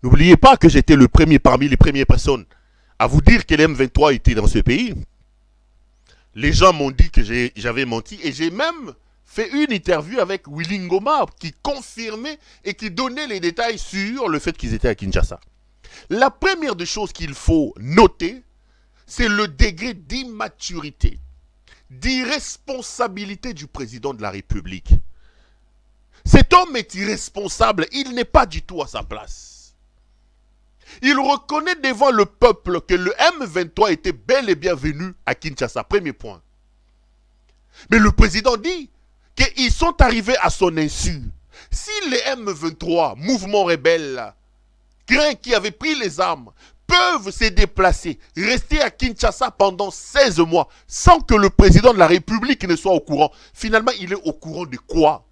N'oubliez pas que j'étais le premier parmi les premières personnes à vous dire que l'M23 était dans ce pays. Les gens m'ont dit que j'avais menti et j'ai même fait une interview avec Willy Ngoma qui confirmait et qui donnait les détails sur le fait qu'ils étaient à Kinshasa. La première des choses qu'il faut noter, c'est le degré d'immaturité, d'irresponsabilité du président de la République. Cet homme est irresponsable, il n'est pas du tout à sa place. Il reconnaît devant le peuple que le M23 était bel et bien venu à Kinshasa, premier point. Mais le président dit qu'ils sont arrivés à son insu. Si les M23, mouvement rebelle, qui avaient pris les armes, peuvent se déplacer, rester à Kinshasa pendant 16 mois, sans que le président de la République ne soit au courant. Finalement, il est au courant de quoi?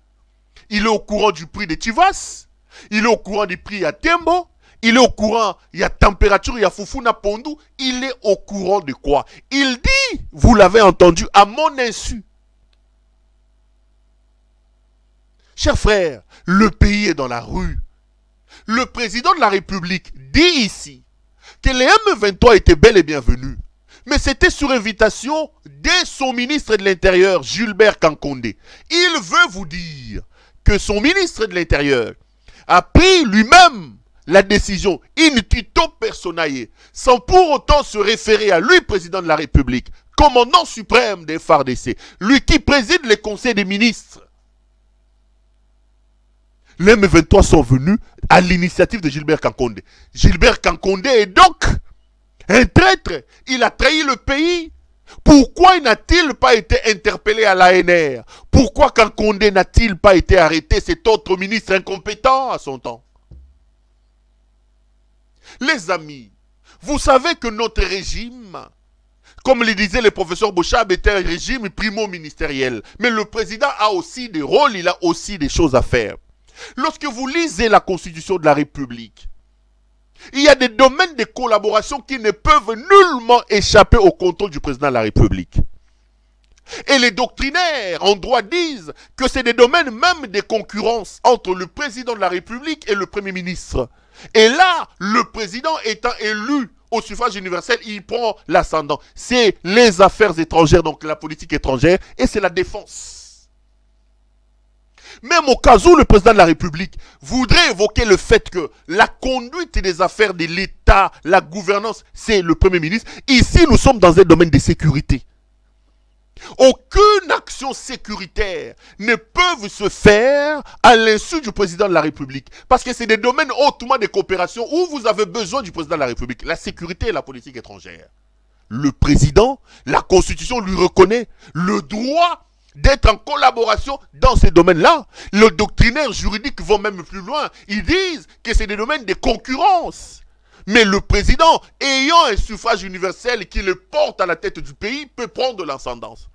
Il est au courant du prix de Tivas, il est au courant du prix à Tembo, il est au courant, il y a température, il y a Fufuna Pondu, il est au courant de quoi? Il dit, vous l'avez entendu, à mon insu. Chers frères, le pays est dans la rue. Le président de la République dit ici que les M23 étaient bel et bien venus. Mais c'était sur invitation de son ministre de l'Intérieur, Gilbert Kankondé. Il veut vous dire que son ministre de l'Intérieur a pris lui-même la décision in tuto personae, sans pour autant se référer à lui, président de la République, commandant suprême des FARDC, lui qui préside les conseils des ministres. Les M23 sont venus à l'initiative de Gilbert Kankondé. Gilbert Kankondé est donc un traître. Il a trahi le pays. Pourquoi n'a-t-il pas été interpellé à l'ANR? Pourquoi Kankondé n'a-t-il pas été arrêté, cet autre ministre incompétent à son temps? Les amis, vous savez que notre régime, comme le disait le professeur Bouchab, était un régime primo-ministériel. Mais le président a aussi des rôles, il a aussi des choses à faire. Lorsque vous lisez la Constitution de la République, il y a des domaines de collaboration qui ne peuvent nullement échapper au contrôle du président de la République. Et les doctrinaires en droit disent que c'est des domaines même de concurrence entre le président de la République et le Premier ministre. Et là, le président étant élu au suffrage universel, il prend l'ascendant. C'est les affaires étrangères, donc la politique étrangère, et c'est la défense. Même au cas où le président de la République voudrait évoquer le fait que la conduite des affaires de l'État, la gouvernance, c'est le Premier ministre. Ici, nous sommes dans un domaine de sécurité. Aucune action sécuritaire ne peut se faire à l'insu du président de la République. Parce que c'est des domaines hautement de coopération où vous avez besoin du président de la République. La sécurité et la politique étrangère. Le président, la Constitution lui reconnaît le droit d'être en collaboration dans ces domaines-là. Les doctrinaires juridiques vont même plus loin. Ils disent que c'est des domaines de concurrence. Mais le président, ayant un suffrage universel qui le porte à la tête du pays, peut prendre l'ascendance.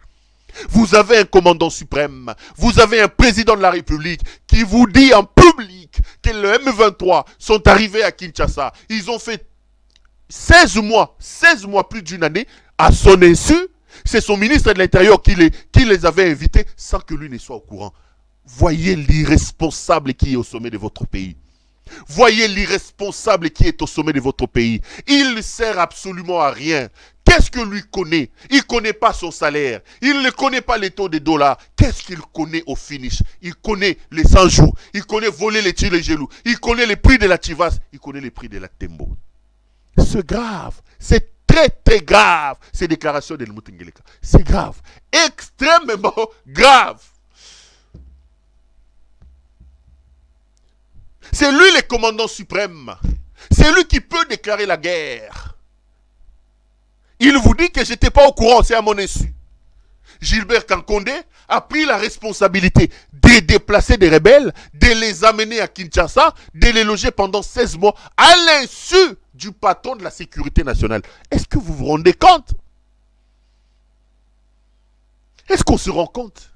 Vous avez un commandant suprême, vous avez un président de la République qui vous dit en public que le M23 sont arrivés à Kinshasa. Ils ont fait 16 mois, plus d'une année, à son insu. C'est son ministre de l'Intérieur qui les avait invités sans que lui ne soit au courant. Voyez l'irresponsable qui est au sommet de votre pays. Voyez l'irresponsable qui est au sommet de votre pays. Il ne sert absolument à rien. Qu'est-ce que lui connaît? Il ne connaît pas son salaire. Il ne connaît pas les taux de dollars. Qu'est-ce qu'il connaît au finish? Il connaît les 100 jours. Il connaît voler les tirs, les gelous. Il connaît les prix de la Chivas. Il connaît les prix de la Tembo. C'est grave. C'est très très grave. Ces déclarations de Helmut Ngeleka. C'est grave. Extrêmement grave. C'est lui le commandant suprême. C'est lui qui peut déclarer la guerre. Il vous dit que je n'étais pas au courant, c'est à mon insu. Gilbert Kankondé a pris la responsabilité de déplacer des rebelles, de les amener à Kinshasa, de les loger pendant 16 mois à l'insu du patron de la sécurité nationale. Est-ce que vous vous rendez compte? Est-ce qu'on se rend compte?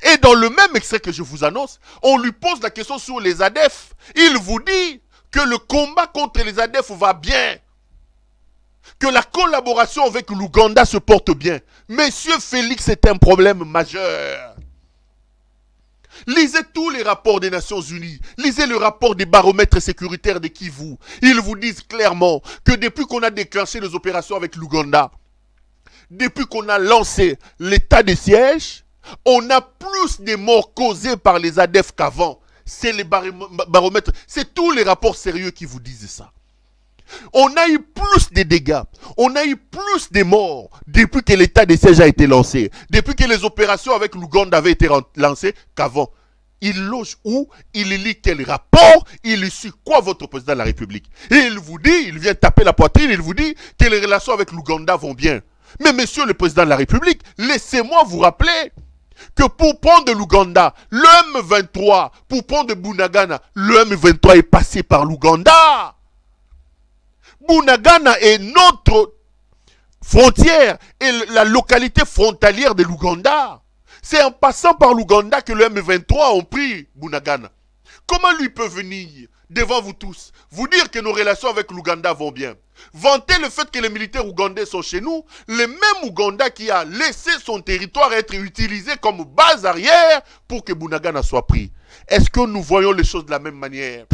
Et dans le même extrait que je vous annonce, on lui pose la question sur les ADF. Il vous dit que le combat contre les ADF va bien. Que la collaboration avec l'Ouganda se porte bien. Monsieur Félix, c'est un problème majeur. Lisez tous les rapports des Nations Unies. Lisez le rapport des baromètres sécuritaires de Kivu. Ils vous disent clairement que depuis qu'on a déclenché les opérations avec l'Ouganda, depuis qu'on a lancé l'état de siège, on a plus de morts causées par les ADF qu'avant. C'est les baromètres, c'est tous les rapports sérieux qui vous disent ça. On a eu plus de dégâts, on a eu plus de morts depuis que l'état de siège a été lancé, depuis que les opérations avec l'Ouganda avaient été lancées qu'avant. Il loge où? Il lit quel rapport? Il suit quoi votre président de la République? Et il vous dit, il vient taper la poitrine, il vous dit que les relations avec l'Ouganda vont bien. Mais monsieur le président de la République, laissez-moi vous rappeler que pour prendre l'Ouganda, le M23, pour prendre Bunagana, le M23 est passé par l'Ouganda. Bunagana est notre frontière et la localité frontalière de l'Ouganda. C'est en passant par l'Ouganda que le M23 ont pris Bunagana. Comment lui peut venir devant vous tous, vous dire que nos relations avec l'Ouganda vont bien? Vanter le fait que les militaires ougandais sont chez nous, le même Ouganda qui a laissé son territoire être utilisé comme base arrière pour que Bunagana soit pris. Est-ce que nous voyons les choses de la même manière?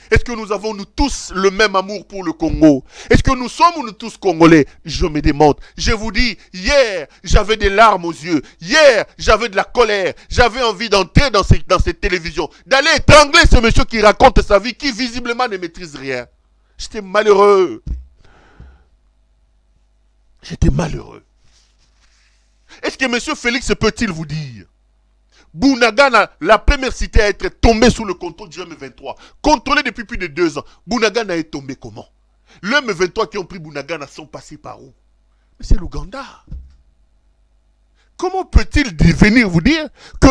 Est-ce que nous avons nous tous le même amour pour le Congo? Est-ce que nous sommes nous tous Congolais? Je me demande. Je vous dis, hier, j'avais des larmes aux yeux. Hier, j'avais de la colère. J'avais envie d'entrer dans cette télévision, d'aller étrangler ce monsieur qui raconte sa vie, qui visiblement ne maîtrise rien. J'étais malheureux. J'étais malheureux. Est-ce que monsieur Félix peut-il vous dire? Bunagana, la première cité à être tombée sous le contrôle du M23, contrôlée depuis plus de 2 ans. Bunagana est tombé comment? Le M23 qui ont pris Bunagana sont passés par où? Mais c'est l'Ouganda. Comment peut-il venir vous dire que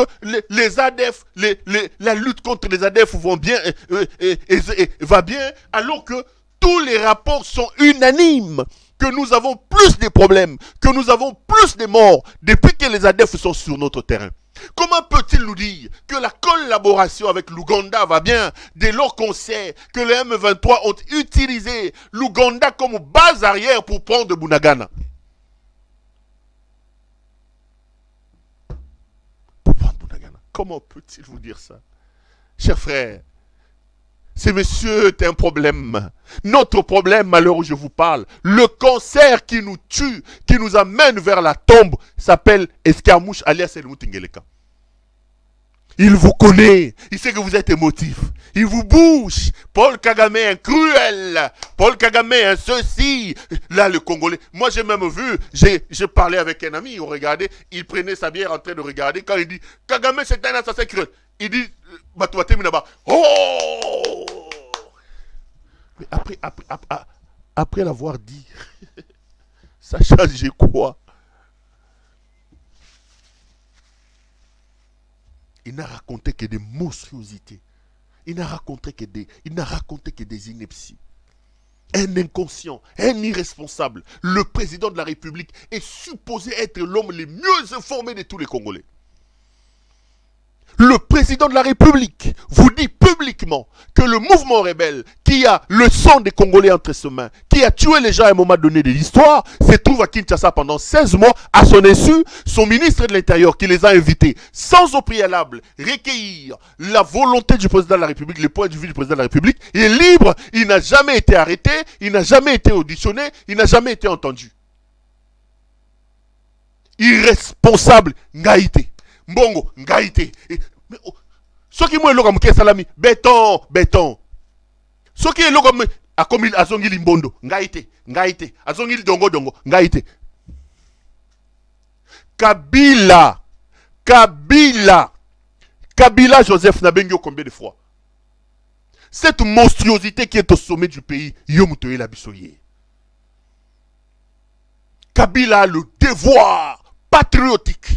les ADF, la lutte contre les ADF vont bien, va bien, alors que tous les rapports sont unanimes, que nous avons plus de problèmes, que nous avons plus de morts depuis que les ADF sont sur notre terrain? Comment peut-il nous dire que la collaboration avec l'Ouganda va bien dès lors qu'on sait que les M23 ont utilisé l'Ouganda comme base arrière pour prendre Bunagana? Pour prendre Bunagana. Comment peut-il vous dire ça? Chers frères, ce monsieur est un problème. Notre problème, à l'heure où je vous parle, le cancer qui nous tue, qui nous amène vers la tombe, s'appelle Escarmouche alias Helmut Ngeleka. Il vous connaît, il sait que vous êtes émotif. Il vous bouge. Paul Kagame est un cruel. Paul Kagame est un ceci. Là, le Congolais. Moi, j'ai même vu, j'ai parlé avec un ami, on regardait, il prenait sa bière en train de regarder. Quand il dit, Kagame, c'est un assassin cruel. Il dit, oh! Mais après l'avoir dit, ça change quoi? Il n'a raconté que des monstruosités. Il n'a raconté que des inepties. Un inconscient, un irresponsable. Le président de la République est supposé être l'homme le mieux informé de tous les Congolais. Le président président de la République vous dit publiquement que le mouvement rebelle qui a le sang des Congolais entre ses mains, qui a tué les gens à un moment donné de l'histoire, se trouve à Kinshasa pendant 16 mois, à son insu, son ministre de l'Intérieur qui les a invités, sans au préalable recueillir la volonté du président de la République, le point de vue du président de la République, il est libre, il n'a jamais été arrêté, il n'a jamais été auditionné, il n'a jamais été entendu. Irresponsable, Ngaïté. Mbongo, Ngaïté. Ce qui est logo mke salami, béton. Ce qui est logo a comme il azongi limbondo, Ngaïté, azongi dongo, Ngaïté. Kabila Joseph Nabengio combien de fois? Cette monstruosité qui est au sommet du pays, Yomutoye la bisoye. Kabila a le devoir patriotique.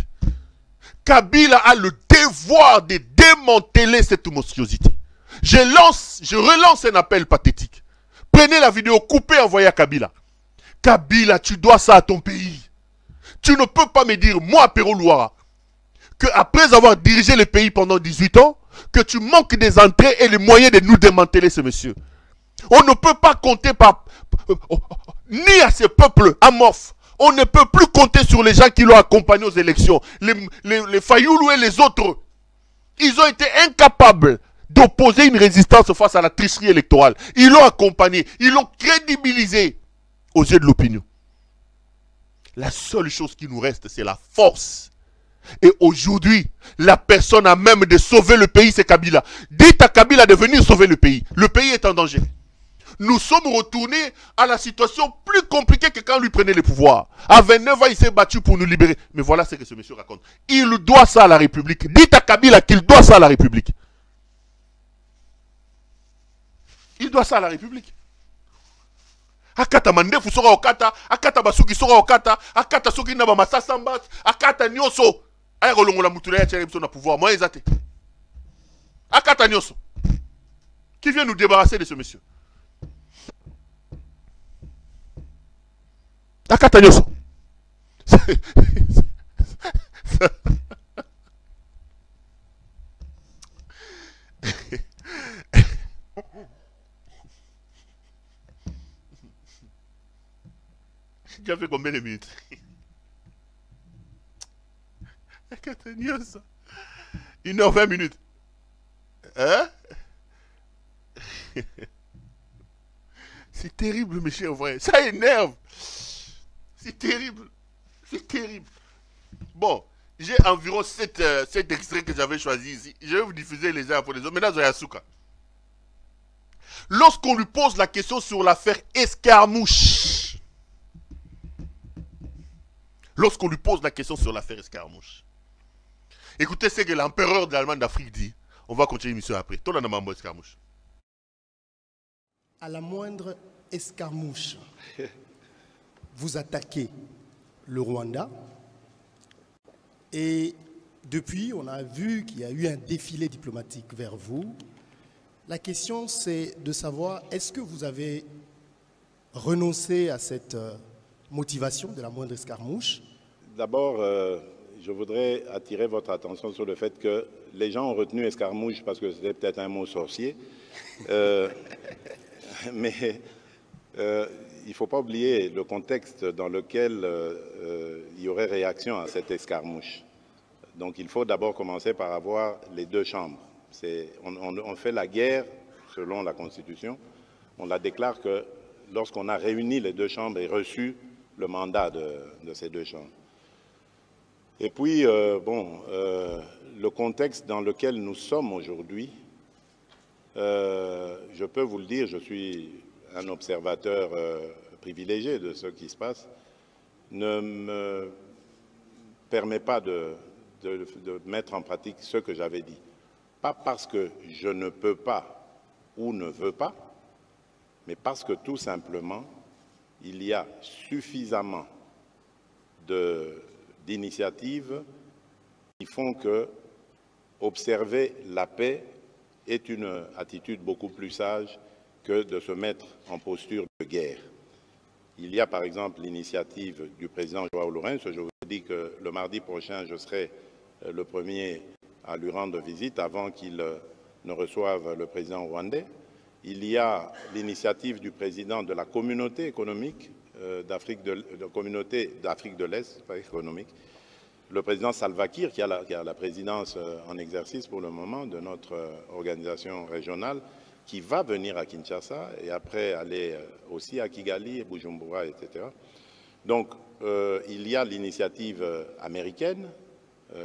Kabila a le devoir de démanteler cette monstruosité. Je relance un appel pathétique. Prenez la vidéo, coupez, envoyez à Kabila. Kabila, tu dois ça à ton pays. Tu ne peux pas me dire, moi, Péro Louara, que après avoir dirigé le pays pendant 18 ans, que tu manques des entrées et les moyens de nous démanteler ce monsieur. On ne peut pas compter ni à ce peuple amorphe. On ne peut plus compter sur les gens qui l'ont accompagné aux élections. Les Fayoulou et les autres. Ils ont été incapables d'opposer une résistance face à la tricherie électorale. Ils l'ont accompagné. Ils l'ont crédibilisé aux yeux de l'opinion. La seule chose qui nous reste, c'est la force. Et aujourd'hui, la personne à même de sauver le pays, c'est Kabila. Dites à Kabila de venir sauver le pays. Le pays est en danger. Nous sommes retournés à la situation plus compliquée que quand lui prenait le pouvoir. À 29 ans, il s'est battu pour nous libérer. Mais voilà ce que ce monsieur raconte. Il doit ça à la République. Dites à Kabila qu'il doit ça à la République. Il doit ça à la République. Akata mandefu sora okata, akata basuki sora okata, akata soki na ba masasamba, akata nyoso. Aya kolongola mutula ya tchere na pouvoir. Moi ezate. Akata nyoso. Qui vient nous débarrasser de ce monsieur? Akata nyoso. Tu as fait combien de minutes? 1h20 minutes. Hein? C'est terrible, mes chers frères. Ça énerve. C'est terrible. C'est terrible. Bon, j'ai environ 7 extraits que j'avais choisis ici. Je vais vous diffuser les uns pour les autres. Maintenant, Zoyasuka. Lorsqu'on lui pose la question sur l'affaire Escarmouche, écoutez ce que l'empereur de l'Allemagne d'Afrique dit. On va continuer l'émission après. Toi, on a mambo escarmouche. À la moindre escarmouche, vous attaquez le Rwanda. Et depuis, on a vu qu'il y a eu un défilé diplomatique vers vous. La question, c'est de savoir, est-ce que vous avez renoncé à cette motivation de la moindre escarmouche? D'abord, je voudrais attirer votre attention sur le fait que les gens ont retenu escarmouche parce que c'était peut-être un mot sorcier. Mais il ne faut pas oublier le contexte dans lequel il y aurait réaction à cette escarmouche. Donc il faut d'abord commencer par avoir les deux chambres. On fait la guerre selon la Constitution. On la déclare que lorsqu'on a réuni les deux chambres et reçu le mandat de ces deux chambres. Et puis, le contexte dans lequel nous sommes aujourd'hui, je peux vous le dire, je suis un observateur privilégié de ce qui se passe, ne me permet pas de mettre en pratique ce que j'avais dit. Pas parce que je ne peux pas ou ne veux pas, mais parce que tout simplement, il y a suffisamment d'initiatives qui font que observer la paix est une attitude beaucoup plus sage que de se mettre en posture de guerre. Il y a par exemple l'initiative du président João Lourenço. Je vous ai dit que le mardi prochain, je serai le premier à lui rendre visite avant qu'il ne reçoive le président rwandais. Il y a l'initiative du président de la communauté économique d'Afrique de l'Est, pas économique, le président Salva Kiir, qui a la présidence en exercice pour le moment de notre organisation régionale, qui va venir à Kinshasa et après aller aussi à Kigali, Bujumbura, etc. Donc, il y a l'initiative américaine.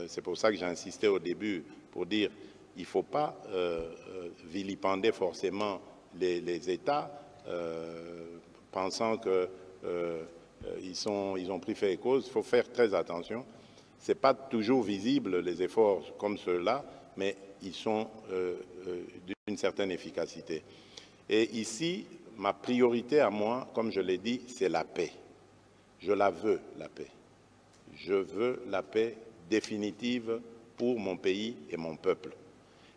C'est pour ça que j'ai insisté au début pour dire qu'il ne faut pas vilipender forcément les États pensant qu'ils ont pris fait et cause. Il faut faire très attention. Ce n'est pas toujours visible, les efforts comme ceux-là, mais ils sont d'une certaine efficacité. Et ici, ma priorité à moi, comme je l'ai dit, c'est la paix. Je la veux, la paix. Je veux la paix définitive pour mon pays et mon peuple.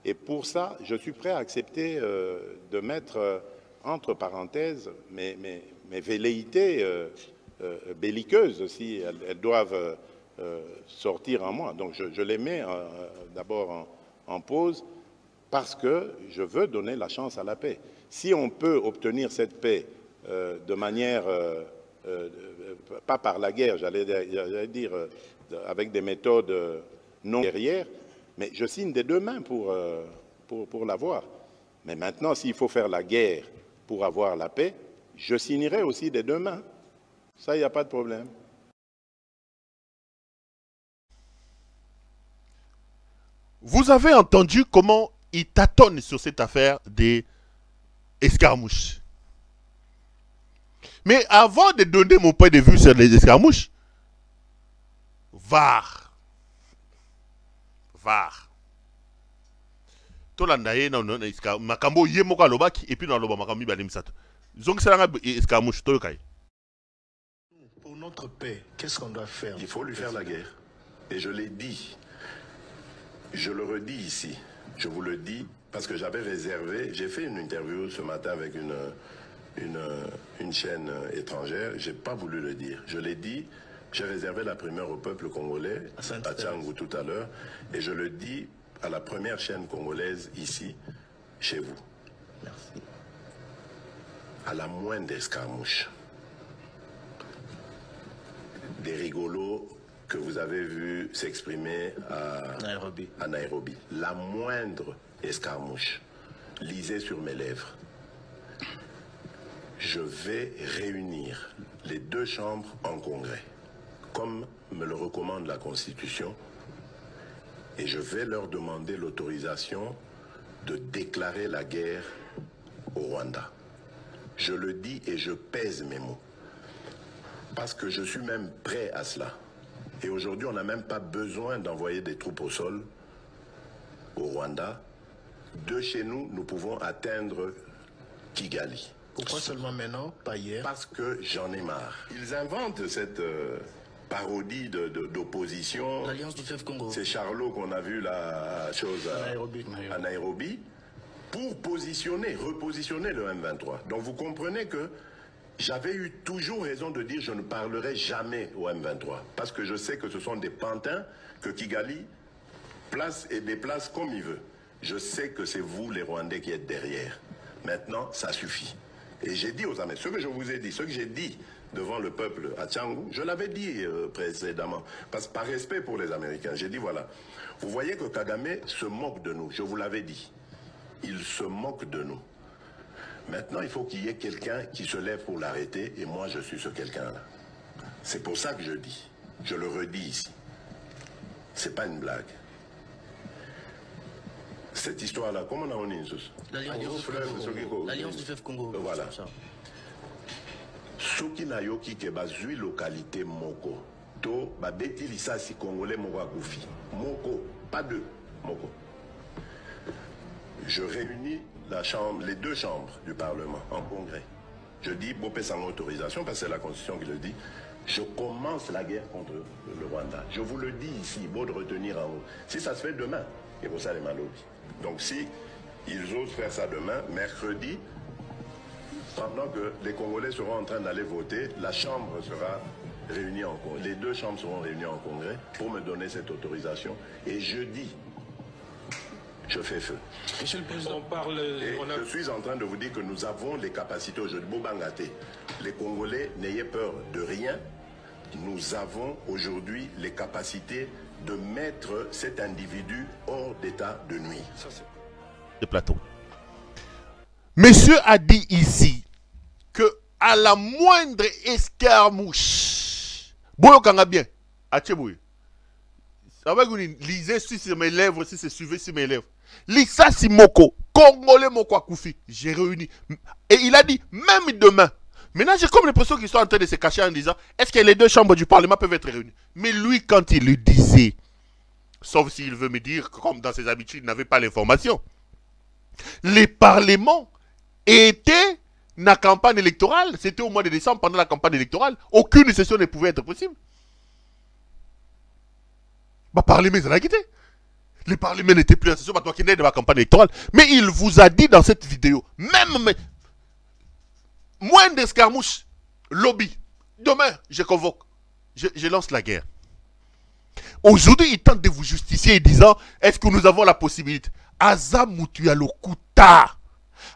Et pour ça, je suis prêt à accepter de mettre entre parenthèses mes velléités belliqueuses, si elles doivent sortir en moi. Donc je les mets d'abord en pause parce que je veux donner la chance à la paix. Si on peut obtenir cette paix de manière, pas par la guerre, j'allais dire, avec des méthodes non guerrières, mais je signe des deux mains pour l'avoir. Mais maintenant, s'il faut faire la guerre pour avoir la paix, je signerai aussi des deux mains. Ça, il n'y a pas de problème. Vous avez entendu comment il tâtonne sur cette affaire des escarmouches. Mais avant de donner mon point de vue sur les escarmouches, VAR. Tolandaye na makambo yemoka lobaki et puis dans loba makambi balimsato. Zongi selanga escarmouche tolokai. Pour notre paix, qu'est-ce qu'on doit faire? Il faut lui faire la guerre. Et je l'ai dit. Je le redis ici. Je vous le dis parce que j'avais réservé. J'ai fait une interview ce matin avec une chaîne étrangère. J'ai pas voulu le dire. Je l'ai dit. J'ai réservé la primeur au peuple congolais, à Tchangou tout à l'heure, et je le dis à la première chaîne congolaise ici, chez vous. Merci. À la moindre escarmouche, des rigolos que vous avez vus s'exprimer à Nairobi, la moindre escarmouche, lisez sur mes lèvres. Je vais réunir les deux chambres en congrès, comme me le recommande la Constitution, et je vais leur demander l'autorisation de déclarer la guerre au Rwanda. Je le dis et je pèse mes mots, parce que je suis même prêt à cela. Et aujourd'hui, on n'a même pas besoin d'envoyer des troupes au sol au Rwanda. De chez nous, nous pouvons atteindre Kigali. Pourquoi seulement maintenant, pas hier? Parce que j'en ai marre. Ils inventent cette parodie d'opposition. L'Alliance du fleuve Congo. C'est Charlot qu'on a vu la chose à Nairobi pour repositionner le M23. Donc vous comprenez que j'avais eu toujours raison de dire je ne parlerai jamais au M23. Parce que je sais que ce sont des pantins que Kigali place et déplace comme il veut. Je sais que c'est vous les Rwandais qui êtes derrière. Maintenant, ça suffit. Et j'ai dit aux Américains, ce que je vous ai dit, ce que j'ai dit devant le peuple à Tchangou, je l'avais dit précédemment, parce que par respect pour les Américains, j'ai dit voilà, vous voyez que Kagame se moque de nous, je vous l'avais dit, il se moque de nous. Maintenant, il faut qu'il y ait quelqu'un qui se lève pour l'arrêter, et moi je suis ce quelqu'un-là. C'est pour ça que je dis, je le redis ici, c'est pas une blague. Cette histoire-là, comment on a une l'Alliance du fleuve Congo. Voilà. Soki na yoki ke bazui localité moko. To babeti lisasi congolais moko akufi. Moko, pas deux, moko. Je réunis les deux chambres du Parlement en congrès. Je dis, Bopé sans autorisation, parce que c'est la Constitution qui le dit, je commence la guerre contre le Rwanda. Je vous le dis ici, beau de retenir en haut. Si ça se fait demain, et pour ça les malobis. Donc si ils osent faire ça demain, mercredi, pendant que les Congolais seront en train d'aller voter, la Chambre sera réunie en congrès. Les deux chambres seront réunies en congrès pour me donner cette autorisation. Et jeudi, je fais feu. Monsieur le Président, on parle... Je suis en train de vous dire que nous avons les capacités aujourd'hui. Bobangate, les Congolais, n'ayez peur de rien. Nous avons aujourd'hui les capacités de mettre cet individu hors d'état de nuire. De plateau. Monsieur a dit ici que à la moindre escarmouche, Boyo Kanga bien, Atchebouye. Ça va que vous lisez sur mes lèvres, si c'est suivi sur mes lèvres. Lisa Simoko, Congolais Moko Akoufi, j'ai réuni. Et il a dit, même demain. Maintenant, j'ai comme l'impression qu'ils sont en train de se cacher en disant, est-ce que les deux chambres du Parlement peuvent être réunies? Mais lui, quand il le disait, sauf s'il veut me dire, comme dans ses habitudes, il n'avait pas l'information. Les parlements étaient dans la campagne électorale. C'était au mois de décembre, pendant la campagne électorale. Aucune session ne pouvait être possible. Bah, parlement, ils ont quitté. Les parlements n'étaient plus en session, bah, toi qui n'es de la campagne électorale. Mais il vous a dit dans cette vidéo, même moins d'escarmouches, lobby. Demain, je convoque. Je lance la guerre. Aujourd'hui, il tente de vous justifier en disant, est-ce que nous avons la possibilité? Aza Mutuya Lokuta.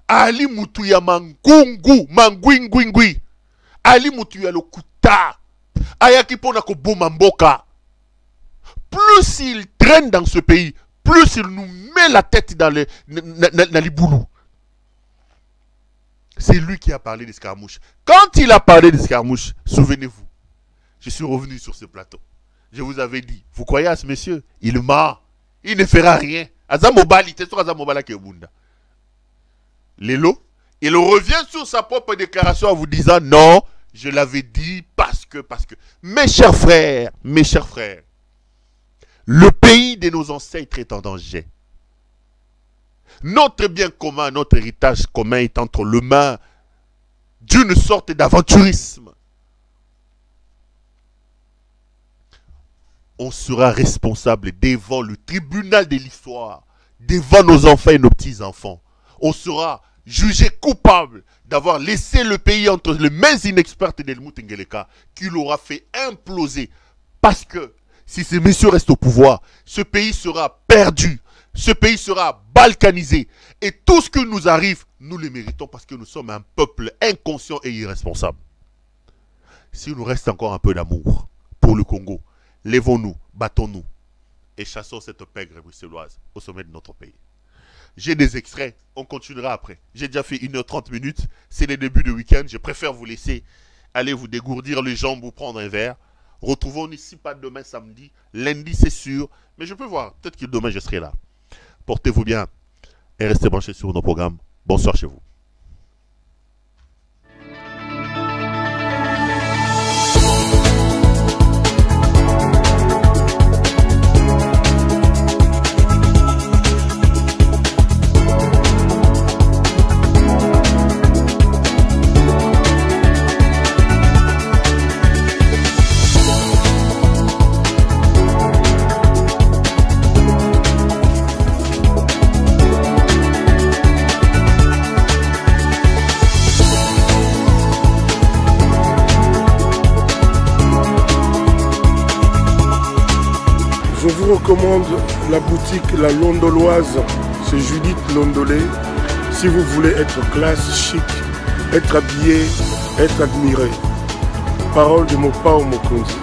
Ali Mutuya Mangungu. Manguingui. Ali Mutuya Lokuta. Ayaki pona ko bomamboka. Plus il traîne dans ce pays, plus il nous met la tête dans les boulous. C'est lui qui a parlé d'escarmouche. Quand il a parlé d'escarmouche, souvenez-vous, je suis revenu sur ce plateau. Je vous avais dit, vous croyez à ce monsieur? Il ment. Il ne fera rien. Lélo, il revient sur sa propre déclaration en vous disant non, je l'avais dit parce que. Mes chers frères, le pays de nos ancêtres est en danger. Notre bien commun, notre héritage commun est entre les mains d'une sorte d'aventurisme. On sera responsable devant le tribunal de l'histoire, devant nos enfants et nos petits-enfants. On sera jugé coupable d'avoir laissé le pays entre les mains inexpertes d'Helmut Ngeleka, qui l'aura fait imploser. Parce que si ces messieurs restent au pouvoir, ce pays sera perdu, ce pays sera balkanisé. Et tout ce qui nous arrive, nous le méritons parce que nous sommes un peuple inconscient et irresponsable. S'il nous reste encore un peu d'amour pour le Congo, lèvons-nous, battons-nous et chassons cette pègre bruxelloise au sommet de notre pays. J'ai des extraits, on continuera après. J'ai déjà fait 1h30 minutes, c'est le début de week-end, je préfère vous laisser aller vous dégourdir les jambes ou prendre un verre. Retrouvons-nous ici pas demain samedi, lundi c'est sûr, mais je peux voir, peut-être que demain je serai là. Portez-vous bien et restez branchés sur nos programmes. Bonsoir chez vous. Je vous recommande la boutique La Londoloise, c'est Judith Londolé. Si vous voulez être classe, chic, être habillé, être admiré. Parole de Mopao Mokonzi.